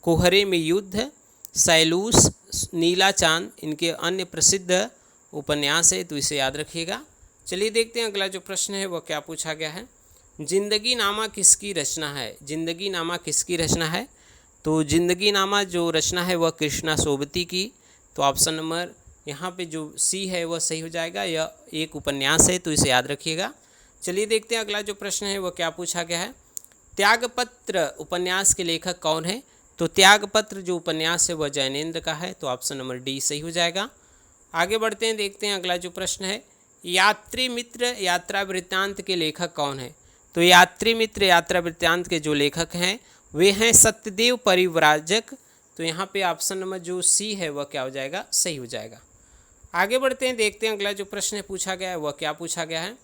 कोहरे में युद्ध, सैलूस, नीला चांद इनके अन्य प्रसिद्ध उपन्यास है। तो इसे याद रखिएगा। चलिए देखते हैं अगला जो प्रश्न है वह क्या पूछा गया है। जिंदगी नामा किसकी रचना है। जिंदगी नामा किसकी रचना है। तो जिंदगी नामा जो रचना है वह कृष्णा सोबती की। तो ऑप्शन नंबर यहाँ पे जो सी है वह सही हो जाएगा। यह एक उपन्यास है, तो इसे याद रखिएगा। चलिए देखते हैं अगला जो प्रश्न है वह क्या पूछा गया है। त्यागपत्र उपन्यास के लेखक कौन है। तो त्यागपत्र जो उपन्यास है वह जैनेन्द्र का है। तो ऑप्शन नंबर डी सही हो जाएगा। आगे बढ़ते हैं, देखते हैं अगला जो प्रश्न है। यात्री मित्र यात्रा वृत्तांत के लेखक कौन है। तो यात्री मित्र यात्रा वृत्तांत के जो लेखक हैं वे हैं सत्यदेव परिव्राजक। तो यहाँ पे ऑप्शन नंबर जो सी है वह क्या हो जाएगा, सही हो जाएगा। आगे बढ़ते हैं, देखते हैं अगला जो प्रश्न पूछा गया है वह क्या पूछा गया है।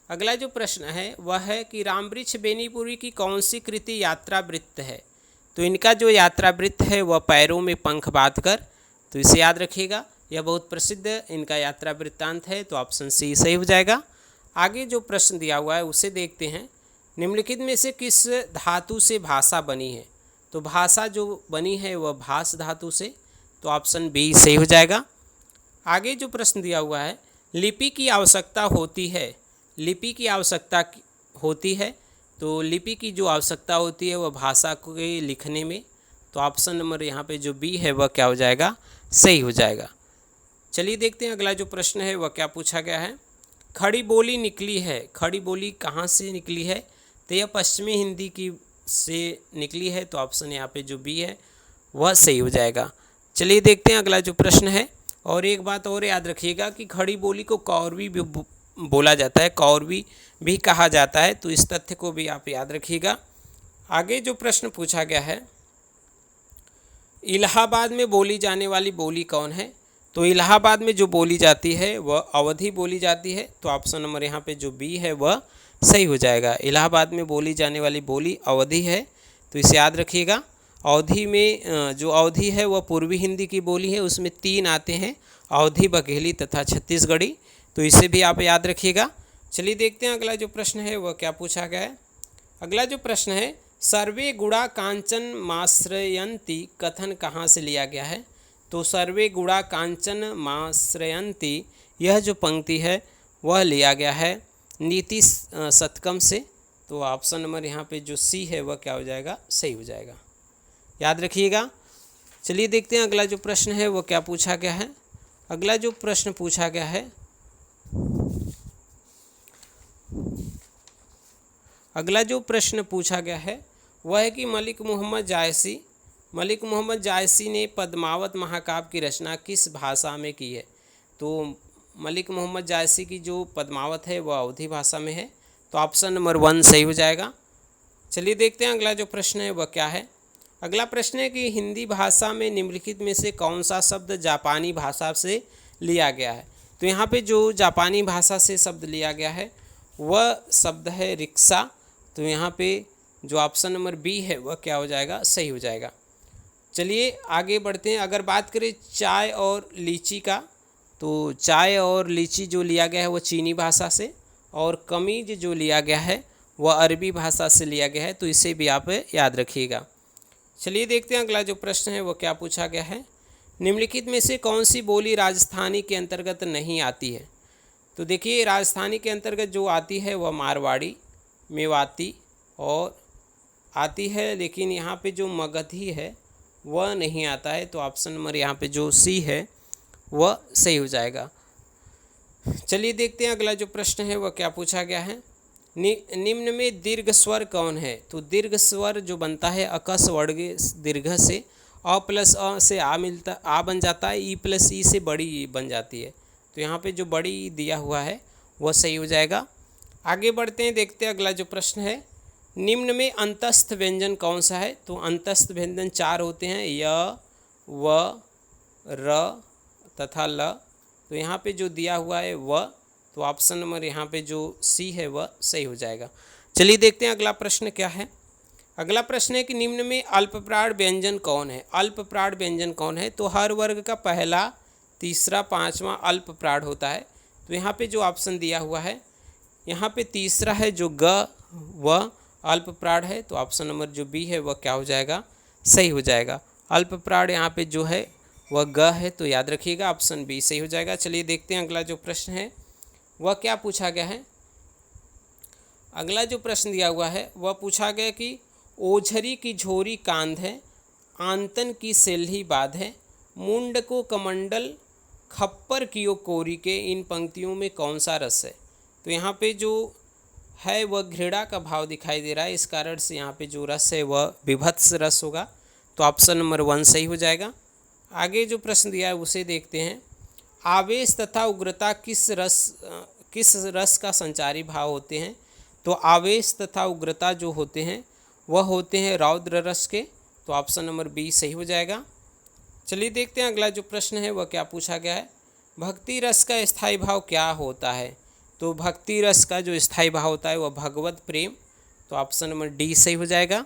अगला जो प्रश्न है वह है कि रामवृक्ष बेनीपुरी की कौन सी कृति यात्रा वृत्त है। तो इनका जो यात्रा वृत्त है वह पैरों में पंख बांधकर। तो इसे याद रखिएगा, यह बहुत प्रसिद्ध इनका यात्रा वृत्तांत है। तो ऑप्शन सी सही हो जाएगा। आगे जो प्रश्न दिया हुआ है उसे देखते हैं। निम्नलिखित में से किस धातु से भाषा बनी है। तो भाषा जो बनी है वह भास धातु से। तो ऑप्शन बी सही हो जाएगा। आगे जो प्रश्न दिया हुआ है, लिपि की आवश्यकता होती है। लिपि की आवश्यकता होती है। तो लिपि की जो आवश्यकता होती है वह भाषा के लिखने में। तो ऑप्शन नंबर यहाँ पे जो बी है वह क्या हो जाएगा, सही हो जाएगा। चलिए देखते हैं अगला जो प्रश्न है वह क्या पूछा गया है। खड़ी बोली निकली है। खड़ी बोली कहाँ से निकली है। तो यह पश्चिमी हिंदी की से निकली है। तो ऑप्शन यहाँ पे जो बी है वह सही हो जाएगा। चलिए देखते हैं अगला जो प्रश्न है। और एक बात और याद रखिएगा कि खड़ी बोली को कौरवी भी बोला जाता है, कौरवी भी कहा जाता है। तो इस तथ्य को भी आप याद रखिएगा। आगे जो प्रश्न पूछा गया है, इलाहाबाद में बोली जाने वाली बोली कौन है। तो इलाहाबाद में जो बोली जाती है वह अवधी बोली जाती है। तो ऑप्शन नंबर यहाँ पे जो बी है वह सही हो जाएगा। इलाहाबाद में बोली जाने वाली बोली अवधी है। तो इसे याद रखिएगा। अवधी में जो अवधी है वह पूर्वी हिंदी की बोली है। उसमें 3 आते हैं, अवधी, बघेली तथा छत्तीसगढ़ी। तो इसे भी आप याद रखिएगा। चलिए देखते हैं अगला जो प्रश्न है वह क्या पूछा गया है। अगला जो प्रश्न है, सर्वे गुड़ा कांचन माश्रयंती कथन कहाँ से लिया गया है। तो सर्वे गुड़ा कांचन माश्रयंती यह जो पंक्ति है वह लिया गया है नीति शतकम से। तो ऑप्शन नंबर यहाँ पे जो सी है वह क्या हो जाएगा, सही हो जाएगा। याद रखिएगा। चलिए देखते हैं अगला जो प्रश्न है वह क्या पूछा गया है। अगला जो प्रश्न पूछा गया है, अगला जो प्रश्न पूछा गया है वह है कि मलिक मोहम्मद जायसी ने पद्मावत महाकाव्य की रचना किस भाषा में की है। तो मलिक मोहम्मद जायसी की जो पद्मावत है वह अवधी भाषा में है। तो ऑप्शन नंबर 1 सही हो जाएगा। चलिए देखते हैं अगला जो प्रश्न है वह क्या है। अगला प्रश्न है कि हिंदी भाषा में निम्नलिखित में से कौन सा शब्द जापानी भाषा से लिया गया है। तो यहाँ पे जो जापानी भाषा से शब्द लिया गया है वह शब्द है रिक्शा। तो यहाँ पे जो ऑप्शन नंबर बी है वह क्या हो जाएगा, सही हो जाएगा। चलिए आगे बढ़ते हैं। अगर बात करें चाय और लीची का, तो चाय और लीची जो लिया गया है वह चीनी भाषा से, और कमीज जो लिया गया है वह अरबी भाषा से लिया गया है। तो इसे भी आप याद रखिएगा। चलिए देखते हैं अगला जो प्रश्न है वह क्या पूछा गया है। निम्नलिखित में से कौन सी बोली राजस्थानी के अंतर्गत नहीं आती है। तो देखिए राजस्थानी के अंतर्गत जो आती है वह मारवाड़ी, मेवाती और आती है, लेकिन यहाँ पे जो मगधी है वह नहीं आता है। तो ऑप्शन नंबर यहाँ पे जो सी है वह सही हो जाएगा। चलिए देखते हैं अगला जो प्रश्न है वह क्या पूछा गया है। निम्न में दीर्घ स्वर कौन है। तो दीर्घ स्वर जो बनता है अकस वर्ग दीर्घ से, अ प्लस अ से आ मिलता आ बन जाता है, ई प्लस ई से बड़ी ई बन जाती है। तो यहाँ पे जो बड़ी ई दिया हुआ है वह सही हो जाएगा। आगे बढ़ते हैं, देखते हैं अगला जो प्रश्न है। निम्न में अंतस्थ व्यंजन कौन सा है। तो अंतस्थ व्यंजन 4 होते हैं, य, व, र तथा ल। तो यहाँ पे जो दिया हुआ है व, तो ऑप्शन नंबर यहाँ पे जो सी है वह सही हो जाएगा। चलिए देखते हैं अगला प्रश्न क्या है। अगला प्रश्न है कि निम्न में अल्पप्राण व्यंजन कौन है। अल्पप्राण व्यंजन कौन है। तो हर वर्ग का पहला, तीसरा, पांचवा अल्पप्राण होता है। तो यहाँ पे जो ऑप्शन दिया हुआ है यहाँ पे तीसरा है जो ग, वह अल्पप्राण है। तो ऑप्शन नंबर जो बी है वह क्या हो जाएगा, सही हो जाएगा। अल्पप्राण यहाँ पे जो है वह ग है। तो याद रखिएगा ऑप्शन बी सही हो जाएगा। चलिए देखते हैं अगला जो प्रश्न है वह क्या पूछा गया है। अगला जो प्रश्न दिया हुआ है वह पूछा गया कि ओझरी की झोरी कांध है, आंतन की सेल्ही बाध है, मुंड को कमंडल, खप्पर कियो कोरी के, इन पंक्तियों में कौन सा रस है। तो यहाँ पे जो है वह घृणा का भाव दिखाई दे रहा है, इस कारण से यहाँ पे जो रस है वह विभत्स रस होगा। तो ऑप्शन नंबर 1 सही हो जाएगा। आगे जो प्रश्न दिया है उसे देखते हैं। आवेश तथा उग्रता किस रस का संचारी भाव होते हैं। तो आवेश तथा उग्रता जो होते हैं वह होते हैं रौद्र रस के। तो ऑप्शन नंबर बी सही हो जाएगा। चलिए देखते हैं अगला जो प्रश्न है वह क्या पूछा गया है। भक्ति रस का स्थायी भाव क्या होता है। तो भक्ति रस का जो स्थायी भाव होता है वह भगवत प्रेम। तो ऑप्शन नंबर डी सही हो जाएगा।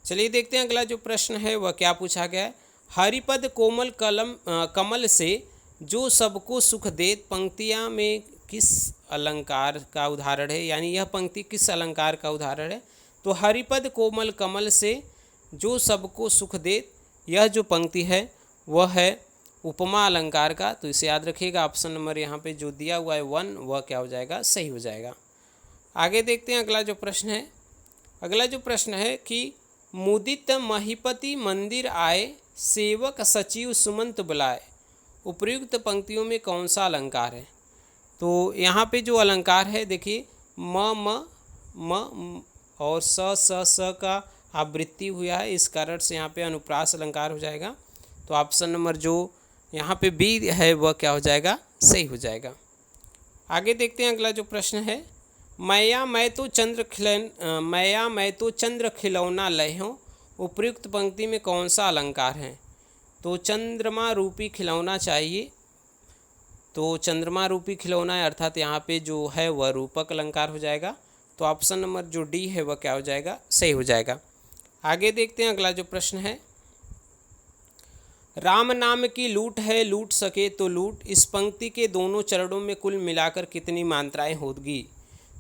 चलिए देखते हैं अगला जो प्रश्न है वह क्या पूछा गया है। हरिपद कोमल कमल से जो सबको सुख देत, पंक्तियाँ में किस अलंकार का उदाहरण है। यानी यह पंक्ति किस अलंकार का उदाहरण है। तो हरिपद कोमल कमल से जो सबको सुख देत, यह जो पंक्ति है वह है उपमा अलंकार का। तो इसे याद रखिएगा। ऑप्शन नंबर यहाँ पे जो दिया हुआ है 1 वह क्या हो जाएगा, सही हो जाएगा। आगे देखते हैं अगला जो प्रश्न है। अगला जो प्रश्न है कि मुदित महीपति मंदिर आए, सेवक सचिव सुमंत बुलाए, उपर्युक्त पंक्तियों में कौन सा अलंकार है। तो यहाँ पे जो अलंकार है देखिए म और स का आवृत्ति हुआ है, इस कारण से यहाँ पे अनुप्रास अलंकार हो जाएगा। तो ऑप्शन नंबर जो यहाँ पे बी है वह क्या हो जाएगा, सही हो जाएगा। आगे देखते हैं अगला जो प्रश्न है। मैया मैं तो चंद्र खिलौना लय हूँ, उपर्युक्त पंक्ति में कौन सा अलंकार है। तो चंद्रमा रूपी खिलौना चाहिए। तो चंद्रमा रूपी खिलौना है, अर्थात यहाँ पे जो है वह रूपक अलंकार हो जाएगा। तो ऑप्शन नंबर जो डी है वह क्या हो जाएगा, सही हो जाएगा। आगे देखते हैं अगला जो प्रश्न है। राम नाम की लूट है, लूट सके तो लूट, इस पंक्ति के दोनों चरणों में कुल मिलाकर कितनी मात्राएं होगी।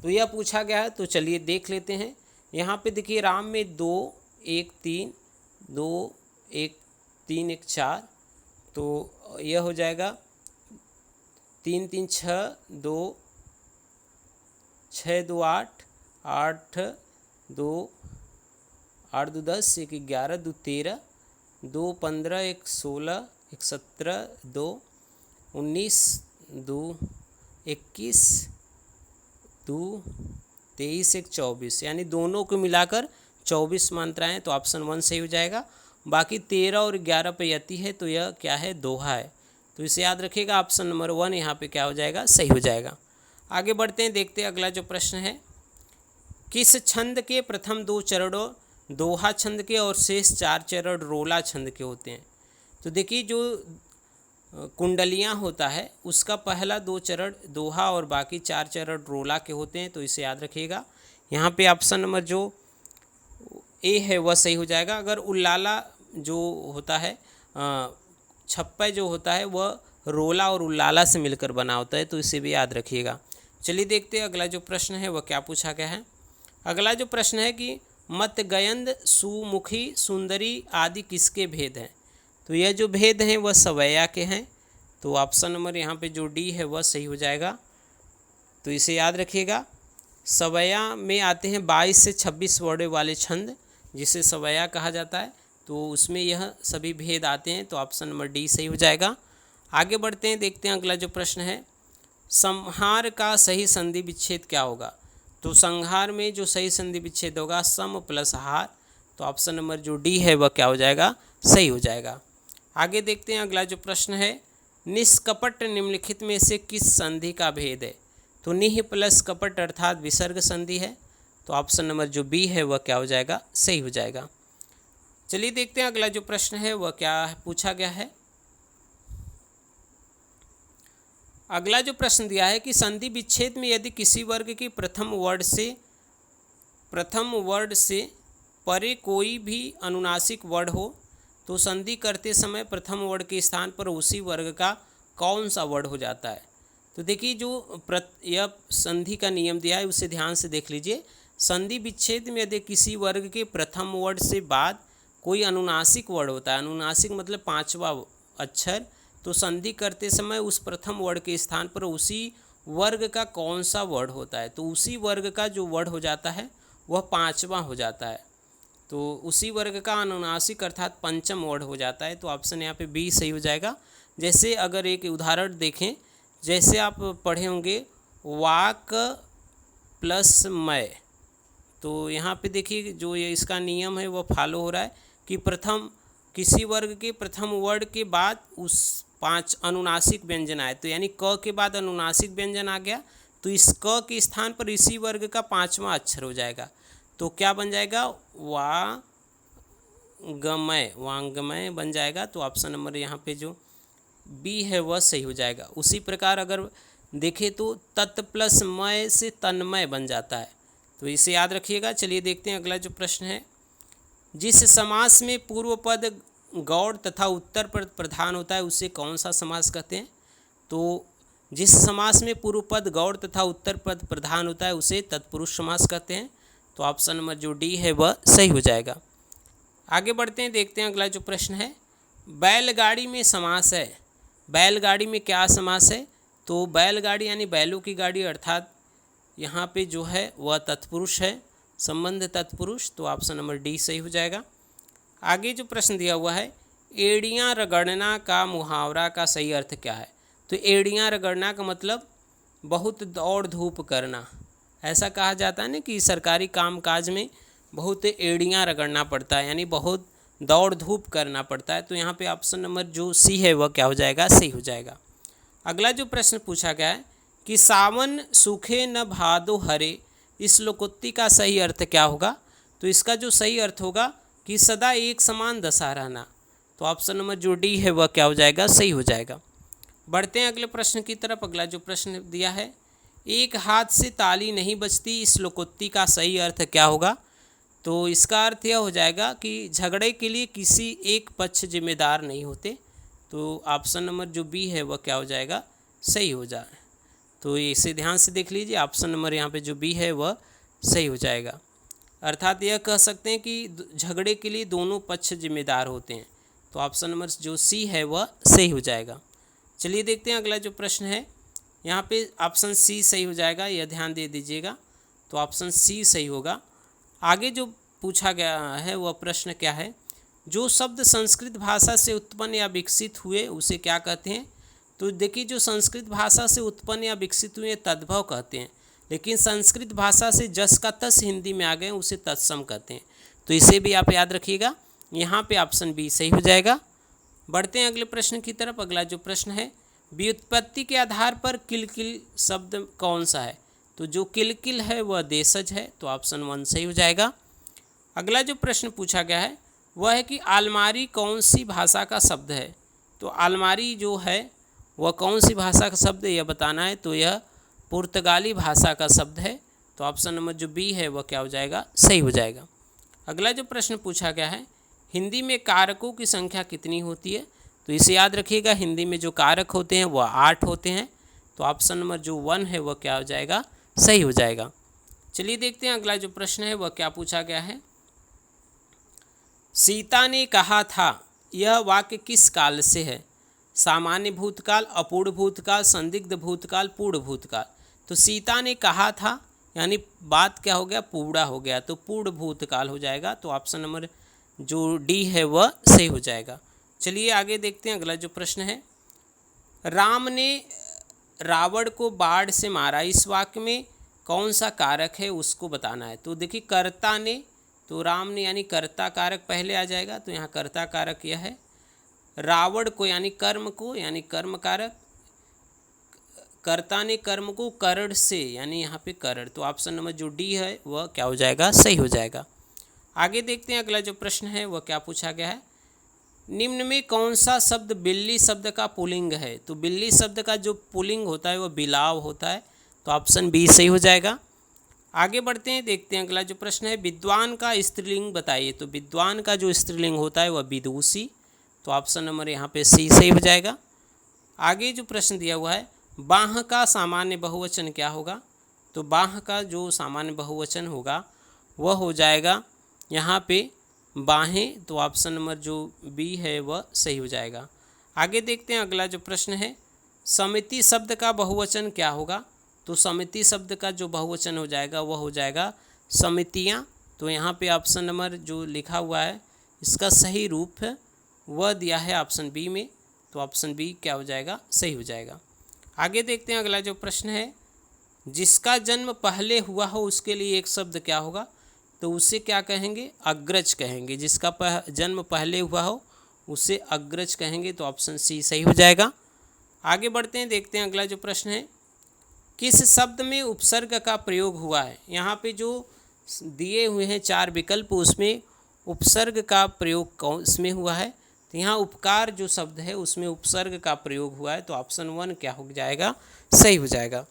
तो यह पूछा गया है। तो चलिए देख लेते हैं। यहाँ पे देखिए राम में 2 1 3 2 1 3 1 4, तो यह हो जाएगा 3 3 6 2 6 2 8 8 2 8 2 10 1 11 2 13 2 15 1 16 1 17 2 19 2 21 2 23 1 24, यानी दोनों को मिलाकर 24 मात्राएँ। तो ऑप्शन 1 सही हो जाएगा। बाकी 13 और 11 पे यति है, तो यह क्या है, दोहा है। तो इसे याद रखिएगा। ऑप्शन नंबर 1 यहाँ पे क्या हो जाएगा, सही हो जाएगा। आगे बढ़ते हैं, देखते हैं अगला जो प्रश्न है। किस छंद के प्रथम 2 चरणों दोहा छंद के और शेष 4 चरण रोला छंद के होते हैं। तो देखिए जो कुंडलियाँ होता है उसका पहला 2 चरण दोहा और बाकी 4 चरण रोला के होते हैं, तो इसे याद रखिएगा। यहाँ पे ऑप्शन नंबर जो ए है वह सही हो जाएगा। अगर उल्लाला जो होता है छप्पय जो होता है वह रोला और उल्लाला से मिलकर बना होता है, तो इसे भी याद रखिएगा। चलिए देखते हैं अगला जो प्रश्न है वह क्या पूछा गया है। अगला जो प्रश्न है कि मतगयंद, सुमुखी, सुंदरी आदि किसके भेद हैं। तो यह जो भेद हैं वह सवैया के हैं, तो ऑप्शन नंबर यहाँ पे जो डी है वह सही हो जाएगा। तो इसे याद रखिएगा। सवैया में आते हैं 22 से 26 वर्ड वाले छंद, जिसे सवैया कहा जाता है, तो उसमें यह सभी भेद आते हैं, तो ऑप्शन नंबर डी सही हो जाएगा। आगे बढ़ते हैं, देखते हैं अगला जो प्रश्न है। संहार का सही संधि विच्छेद क्या होगा। तो संहार में जो सही संधि विच्छेद होगा सम प्लस हार, तो ऑप्शन नंबर जो डी है वह क्या हो जाएगा, सही हो जाएगा। आगे देखते हैं अगला जो प्रश्न है। निष्कपट निम्नलिखित में से किस संधि का भेद है। तो निह प्लस कपट अर्थात विसर्ग संधि है, तो ऑप्शन नंबर जो बी है वह क्या हो जाएगा, सही हो जाएगा। चलिए देखते हैं अगला जो प्रश्न है वह क्या पूछा गया है। अगला जो प्रश्न दिया है कि संधि विच्छेद में यदि किसी वर्ग की प्रथम वर्ड से परे कोई भी अनुनासिक वर्ड हो तो संधि करते समय प्रथम वर्ड के स्थान पर उसी वर्ग का कौन सा वर्ड हो जाता है। तो देखिए जो यह संधि का नियम दिया है उसे ध्यान से देख लीजिए। संधि विच्छेद में यदि किसी वर्ग के प्रथम वर्ड से बाद कोई अनुनासिक वर्ड होता है, अनुनासिक मतलब 5वां अक्षर, तो संधि करते समय उस प्रथम वर्ड के स्थान पर उसी वर्ग का कौन सा वर्ड होता है। तो उसी वर्ग का जो वर्ड हो जाता है वह 5वां हो जाता है, तो उसी वर्ग का अनुनासिक अर्थात पंचम वर्ड हो जाता है, तो ऑप्शन यहाँ पे बी सही हो जाएगा। जैसे अगर एक उदाहरण देखें, जैसे आप पढ़े होंगे वाक प्लस मैं, तो यहाँ पे देखिए जो ये इसका नियम है वह फॉलो हो रहा है कि किसी वर्ग के प्रथम वर्ड के बाद उस 5 अनुनासिक व्यंजन आए, तो यानी क के बाद अनुनासिक व्यंजन आ गया, तो इस क के स्थान पर इसी वर्ग का 5वां अक्षर हो जाएगा, तो क्या बन जाएगा, वांगमय बन जाएगा। तो ऑप्शन नंबर यहाँ पे जो बी है वह सही हो जाएगा। उसी प्रकार अगर देखें तो तत् प्लस मय से तन्मय बन जाता है, तो इसे याद रखिएगा। चलिए देखते हैं अगला जो प्रश्न है। जिस समास में पूर्व पद गौड़ तथा उत्तर पद प्रधान होता है उसे कौन सा समास कहते हैं। तो जिस समास में पूर्व पद गौड़ तथा उत्तर पद प्रधान होता है उसे तत्पुरुष समास कहते हैं, तो ऑप्शन नंबर जो डी है वह सही हो जाएगा। आगे बढ़ते हैं, देखते हैं अगला जो प्रश्न है। बैलगाड़ी में समास है, बैलगाड़ी में क्या समास है। तो बैलगाड़ी यानी बैलों की गाड़ी अर्थात यहाँ पे जो है वह तत्पुरुष है, संबंध तत्पुरुष, तो ऑप्शन नंबर डी सही हो जाएगा। आगे जो प्रश्न दिया हुआ है, एड़ियाँ रगड़ना का मुहावरा का सही अर्थ क्या है। तो एड़ियाँ रगड़ना का मतलब बहुत दौड़ धूप करना, ऐसा कहा जाता है ना कि सरकारी कामकाज में बहुत एड़ियाँ रगड़ना पड़ता है, यानी बहुत दौड़ धूप करना पड़ता है, तो यहाँ पे ऑप्शन नंबर जो सी है वह क्या हो जाएगा, सही हो जाएगा। अगला जो प्रश्न पूछा गया है कि सावन सूखे न भादो हरे, इस लोकोक्ति का सही अर्थ क्या होगा। तो इसका जो सही अर्थ होगा कि सदा एक समान दशा रहना, तो ऑप्शन नंबर जो डी है वह क्या हो जाएगा, सही हो जाएगा। बढ़ते हैं अगले प्रश्न की तरफ। अगला जो प्रश्न दिया है, एक हाथ से ताली नहीं बजती, इस लोकोक्ति का सही अर्थ क्या होगा। तो इसका अर्थ यह हो जाएगा कि झगड़े के लिए किसी एक पक्ष जिम्मेदार नहीं होते, तो ऑप्शन नंबर जो बी है वह क्या हो जाएगा, सही हो जाए। तो इसे ध्यान से देख लीजिए, ऑप्शन नंबर यहाँ पे जो बी है वह सही हो जाएगा। अर्थात यह कह सकते हैं कि झगड़े के लिए दोनों पक्ष जिम्मेदार होते हैं, तो ऑप्शन नंबर जो सी है वह सही हो जाएगा। चलिए देखते हैं अगला जो प्रश्न है। यहाँ पे ऑप्शन सी सही हो जाएगा, यह ध्यान दे दीजिएगा, तो ऑप्शन सी सही होगा। आगे जो पूछा गया है वह प्रश्न क्या है, जो शब्द संस्कृत भाषा से उत्पन्न या विकसित हुए उसे क्या कहते हैं। तो देखिए जो संस्कृत भाषा से उत्पन्न या विकसित हुए तद्भव कहते हैं, लेकिन संस्कृत भाषा से जस का तस हिंदी में आ गए उसे तत्सम कहते हैं, तो इसे भी आप याद रखिएगा। यहाँ पे ऑप्शन बी सही हो जाएगा। बढ़ते हैं अगले प्रश्न की तरफ। अगला जो प्रश्न है, व्युत्पत्ति के आधार पर किलकिल शब्द कौन सा है। तो जो किलकिल है वह देशज है, तो ऑप्शन 1 सही हो जाएगा। अगला जो प्रश्न पूछा गया है वह है कि अलमारी कौन सी भाषा का शब्द है। तो अलमारी जो है वह कौन सी भाषा का शब्द है यह बताना है। तो यह पुर्तगाली भाषा का शब्द है। तो ऑप्शन नंबर जो बी है वह क्या हो जाएगा, सही हो जाएगा। अगला जो प्रश्न पूछा गया है हिंदी में कारकों की संख्या कितनी होती है। तो इसे याद रखिएगा, हिंदी में जो कारक होते हैं वह 8 होते हैं। तो ऑप्शन नंबर जो 1 है वह क्या हो जाएगा, सही हो जाएगा। चलिए देखते हैं अगला जो प्रश्न है वह क्या पूछा गया है। सीता ने कहा था, यह वाक्य किस काल से है। सामान्य भूतकाल, अपूर्ण भूतकाल, संदिग्ध भूतकाल, पूर्ण भूतकाल। तो सीता ने कहा था यानी बात क्या हो गया, पूरा हो गया, तो पूर्ण भूतकाल हो जाएगा। तो ऑप्शन नंबर जो डी है वह सही हो जाएगा। चलिए आगे देखते हैं अगला जो प्रश्न है। राम ने रावण को बाढ़ से मारा, इस वाक्य में कौन सा कारक है उसको बताना है। तो देखिए कर्ता ने, तो राम ने यानी कर्ता कारक पहले आ जाएगा। तो यहाँ कर्ता कारक यह है। रावण को यानी कर्म को, यानी कर्म कारक, कर्ता ने कर्म को करण से यानी यहाँ पे करण। तो ऑप्शन नंबर जो डी है वह क्या हो जाएगा, सही हो जाएगा। आगे देखते हैं अगला जो प्रश्न है वह क्या पूछा गया है। निम्न में कौन सा शब्द बिल्ली शब्द का पुल्लिंग है। तो बिल्ली शब्द का जो पुल्लिंग होता है वह बिलाव होता है। तो ऑप्शन बी सही हो जाएगा। आगे बढ़ते हैं, देखते हैं अगला जो प्रश्न है। विद्वान का स्त्रीलिंग बताइए। तो विद्वान का जो स्त्रीलिंग होता है वह विदुषी। तो ऑप्शन नंबर यहाँ पे सी सही हो जाएगा। आगे जो प्रश्न दिया हुआ है, बाह का सामान्य बहुवचन क्या होगा। तो बाह का जो सामान्य बहुवचन होगा वह हो जाएगा यहाँ पे बाहें। तो ऑप्शन नंबर जो बी है वह सही हो जाएगा। आगे देखते हैं अगला जो प्रश्न है। समिति शब्द का बहुवचन क्या होगा। तो समिति शब्द का जो बहुवचन हो जाएगा वह हो जाएगा समितियाँ। तो यहाँ पे ऑप्शन नंबर जो लिखा हुआ है इसका सही रूप है वह दिया है ऑप्शन बी में। तो ऑप्शन बी क्या हो जाएगा, सही हो जाएगा। आगे देखते हैं अगला जो प्रश्न है। जिसका जन्म पहले हुआ हो उसके लिए एक शब्द क्या होगा। तो उसे क्या कहेंगे, अग्रज कहेंगे। जिसका जन्म पहले हुआ हो उसे अग्रज कहेंगे। तो ऑप्शन सी सही हो जाएगा। आगे बढ़ते हैं, देखते हैं अगला जो प्रश्न है। किस शब्द में उपसर्ग का प्रयोग हुआ है। यहाँ पे जो दिए हुए हैं 4 विकल्प उसमें उपसर्ग का प्रयोग कौन इसमें हुआ है। तो यहाँ उपकार जो शब्द है उसमें उपसर्ग का प्रयोग हुआ है। तो ऑप्शन 1 क्या हो जाएगा, सही हो जाएगा।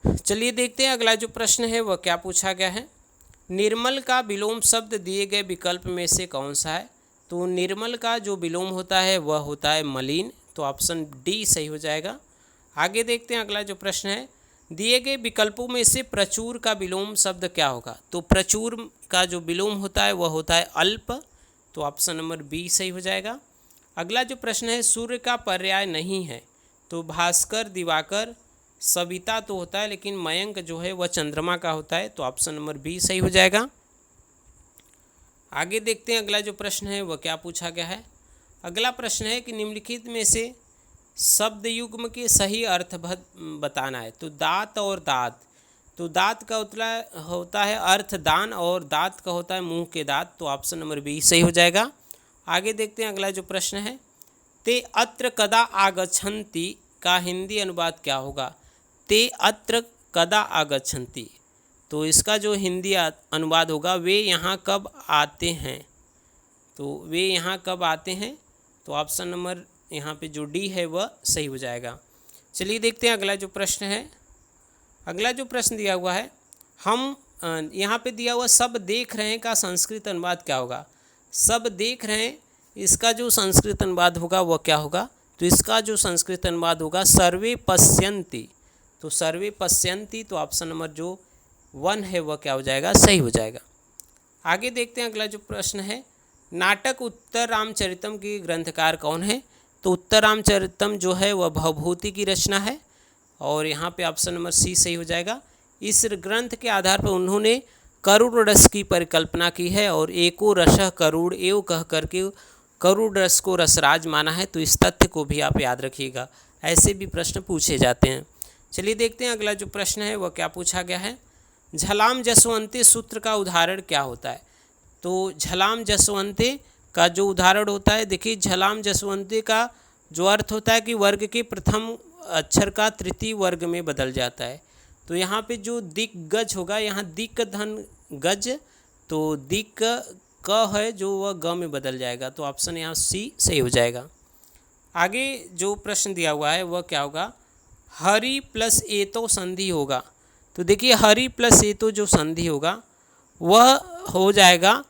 चलिए देखते हैं अगला जो प्रश्न है वह क्या पूछा गया है। निर्मल का विलोम शब्द दिए गए विकल्प में से कौन सा है। तो निर्मल का जो विलोम होता है वह होता है मलिन। तो ऑप्शन डी सही हो जाएगा। आगे देखते हैं अगला जो प्रश्न है। दिए गए विकल्पों में से प्रचुर का विलोम शब्द क्या होगा। तो प्रचुर का जो विलोम होता है वह होता है अल्प। तो ऑप्शन नंबर बी सही हो जाएगा। अगला जो प्रश्न है। सूर्य का पर्याय नहीं है। तो भास्कर, दिवाकर, सविता तो होता है लेकिन मयंक जो है वह चंद्रमा का होता है। तो ऑप्शन नंबर बी सही हो जाएगा। आगे देखते हैं अगला जो प्रश्न है वह क्या पूछा गया है। अगला प्रश्न है कि निम्नलिखित में से शब्द युग्म के सही अर्थ बताना है। तो दात और दात। तो दात का होता है अर्थ दान और दात का होता है मुंह के दांत। तो ऑप्शन नंबर बी सही हो जाएगा। आगे देखते हैं अगला जो प्रश्न है। ते अत्र कदा आगच्छन्ति का हिंदी अनुवाद क्या होगा। ते अत्र कदा आगच्छन्ति। तो इसका जो हिंदी अनुवाद होगा वे यहाँ कब आते हैं। तो वे यहाँ कब आते हैं। तो ऑप्शन नंबर यहाँ पे जो डी है वह सही हो जाएगा। चलिए देखते हैं अगला जो प्रश्न है। अगला जो प्रश्न दिया हुआ है। हम यहाँ पे दिया हुआ सब देख रहे हैं का संस्कृत अनुवाद क्या होगा। सब देख रहे हैं इसका जो संस्कृत अनुवाद होगा वह क्या होगा। तो इसका जो संस्कृत अनुवाद होगा सर्वे पश्यन्ति। तो सर्वे पश्यन्ति। तो ऑप्शन नंबर जो 1 है वह क्या हो जाएगा, सही हो जाएगा। आगे देखते हैं अगला जो प्रश्न है। नाटक उत्तर रामचरितम के ग्रंथकार कौन है। तो उत्तर रामचरितम जो है वह भवभूति की रचना है और यहाँ पे ऑप्शन नंबर सी सही हो जाएगा। इस ग्रंथ के आधार पर उन्होंने करुड़ रस की परिकल्पना की है और एको रसः करुड़ एव कह करके करुड़ रस को रसराज माना है। तो इस तथ्य को भी आप याद रखिएगा, ऐसे भी प्रश्न पूछे जाते हैं। चलिए देखते हैं अगला जो प्रश्न है वह क्या पूछा गया है। झलाम जसवंते सूत्र का उदाहरण क्या होता है। तो झलाम जसवंते का जो उदाहरण होता है, देखिए झलाम जसवंते का जो अर्थ होता है कि वर्ग के प्रथम अक्षर का तृतीय वर्ग में बदल जाता है। तो यहाँ पे जो दिग्गज होगा, यहाँ दिक धन गज, तो दिक क है जो वह ग में बदल जाएगा, तो ऑप्शन यहाँ सी सही हो जाएगा। आगे जो प्रश्न दिया हुआ है वह क्या होगा, हरि प्लस एतो संधि होगा। तो देखिए हरि प्लस एतो जो संधि होगा वह हो जाएगा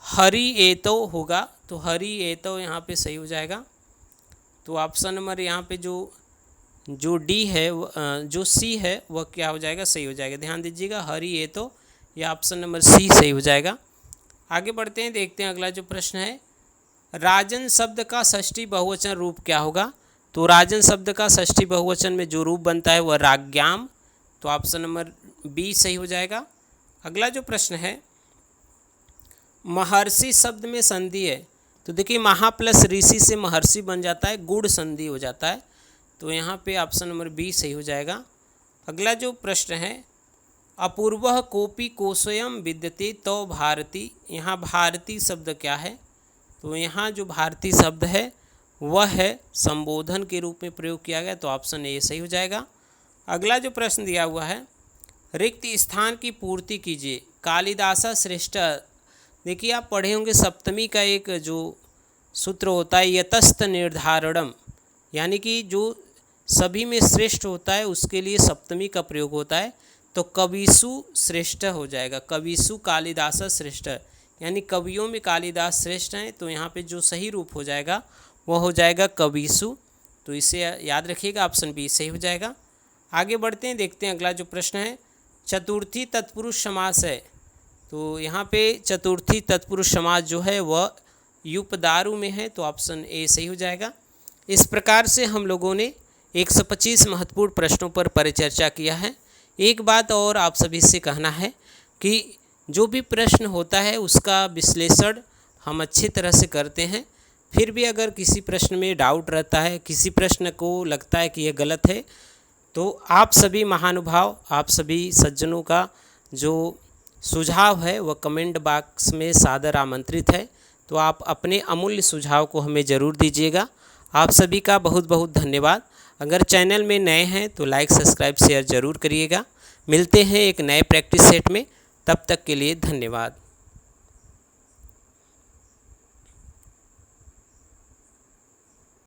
हरि एतो होगा, तो हरि एतो यहाँ पे सही हो जाएगा। तो ऑप्शन नंबर यहाँ पे जो डी है जो सी है वह क्या हो जाएगा, सही हो जाएगा। ध्यान दीजिएगा हरि एतो, या ऑप्शन नंबर सी सही हो जाएगा। आगे बढ़ते हैं, देखते हैं अगला जो प्रश्न है, राजन शब्द का षष्ठी बहुवचन रूप क्या होगा। तो राजन शब्द का षष्ठी बहुवचन में जो रूप बनता है वह राज्ञाम, तो ऑप्शन नंबर बी सही हो जाएगा। अगला जो प्रश्न है, महर्षि शब्द में संधि है। तो देखिए महा प्लस ऋषि से महर्षि बन जाता है, गुड़ संधि हो जाता है, तो यहाँ पे ऑप्शन नंबर बी सही हो जाएगा। अगला जो प्रश्न है, अपूर्वः कोपि कोशयम विद्यते तो भारती, यहाँ भारती शब्द क्या है। तो यहाँ जो भारती शब्द है वह है संबोधन के रूप में प्रयोग किया गया, तो ऑप्शन ए सही हो जाएगा। अगला जो प्रश्न दिया हुआ है, रिक्त स्थान की पूर्ति कीजिए, कालिदासा श्रेष्ठ। देखिए आप पढ़े होंगे सप्तमी का एक जो सूत्र होता है यतस्त निर्धारणम, यानी कि जो सभी में श्रेष्ठ होता है उसके लिए सप्तमी का प्रयोग होता है, तो कविसु श्रेष्ठ हो जाएगा, कविसु कालिदासा श्रेष्ठ, यानी कवियों में कालिदास श्रेष्ठ हैं, तो यहाँ पे जो सही रूप हो जाएगा वह हो जाएगा कविसु, तो इसे याद रखिएगा, ऑप्शन बी सही हो जाएगा। आगे बढ़ते हैं, देखते हैं अगला जो प्रश्न है, चतुर्थी तत्पुरुष समास है। तो यहाँ पे चतुर्थी तत्पुरुष समास जो है वह युपदारु में है, तो ऑप्शन ए सही हो जाएगा। इस प्रकार से हम लोगों ने 125 महत्वपूर्ण प्रश्नों पर परिचर्चा किया है। एक बात और आप सभी से कहना है कि जो भी प्रश्न होता है उसका विश्लेषण हम अच्छी तरह से करते हैं, फिर भी अगर किसी प्रश्न में डाउट रहता है, किसी प्रश्न को लगता है कि यह गलत है, तो आप सभी महानुभाव, आप सभी सज्जनों का जो सुझाव है वह कमेंट बॉक्स में सादर आमंत्रित है, तो आप अपने अमूल्य सुझाव को हमें ज़रूर दीजिएगा। आप सभी का बहुत बहुत धन्यवाद। अगर चैनल में नए हैं तो लाइक सब्सक्राइब शेयर ज़रूर करिएगा। मिलते हैं एक नए प्रैक्टिस सेट में, तब तक के लिए धन्यवाद।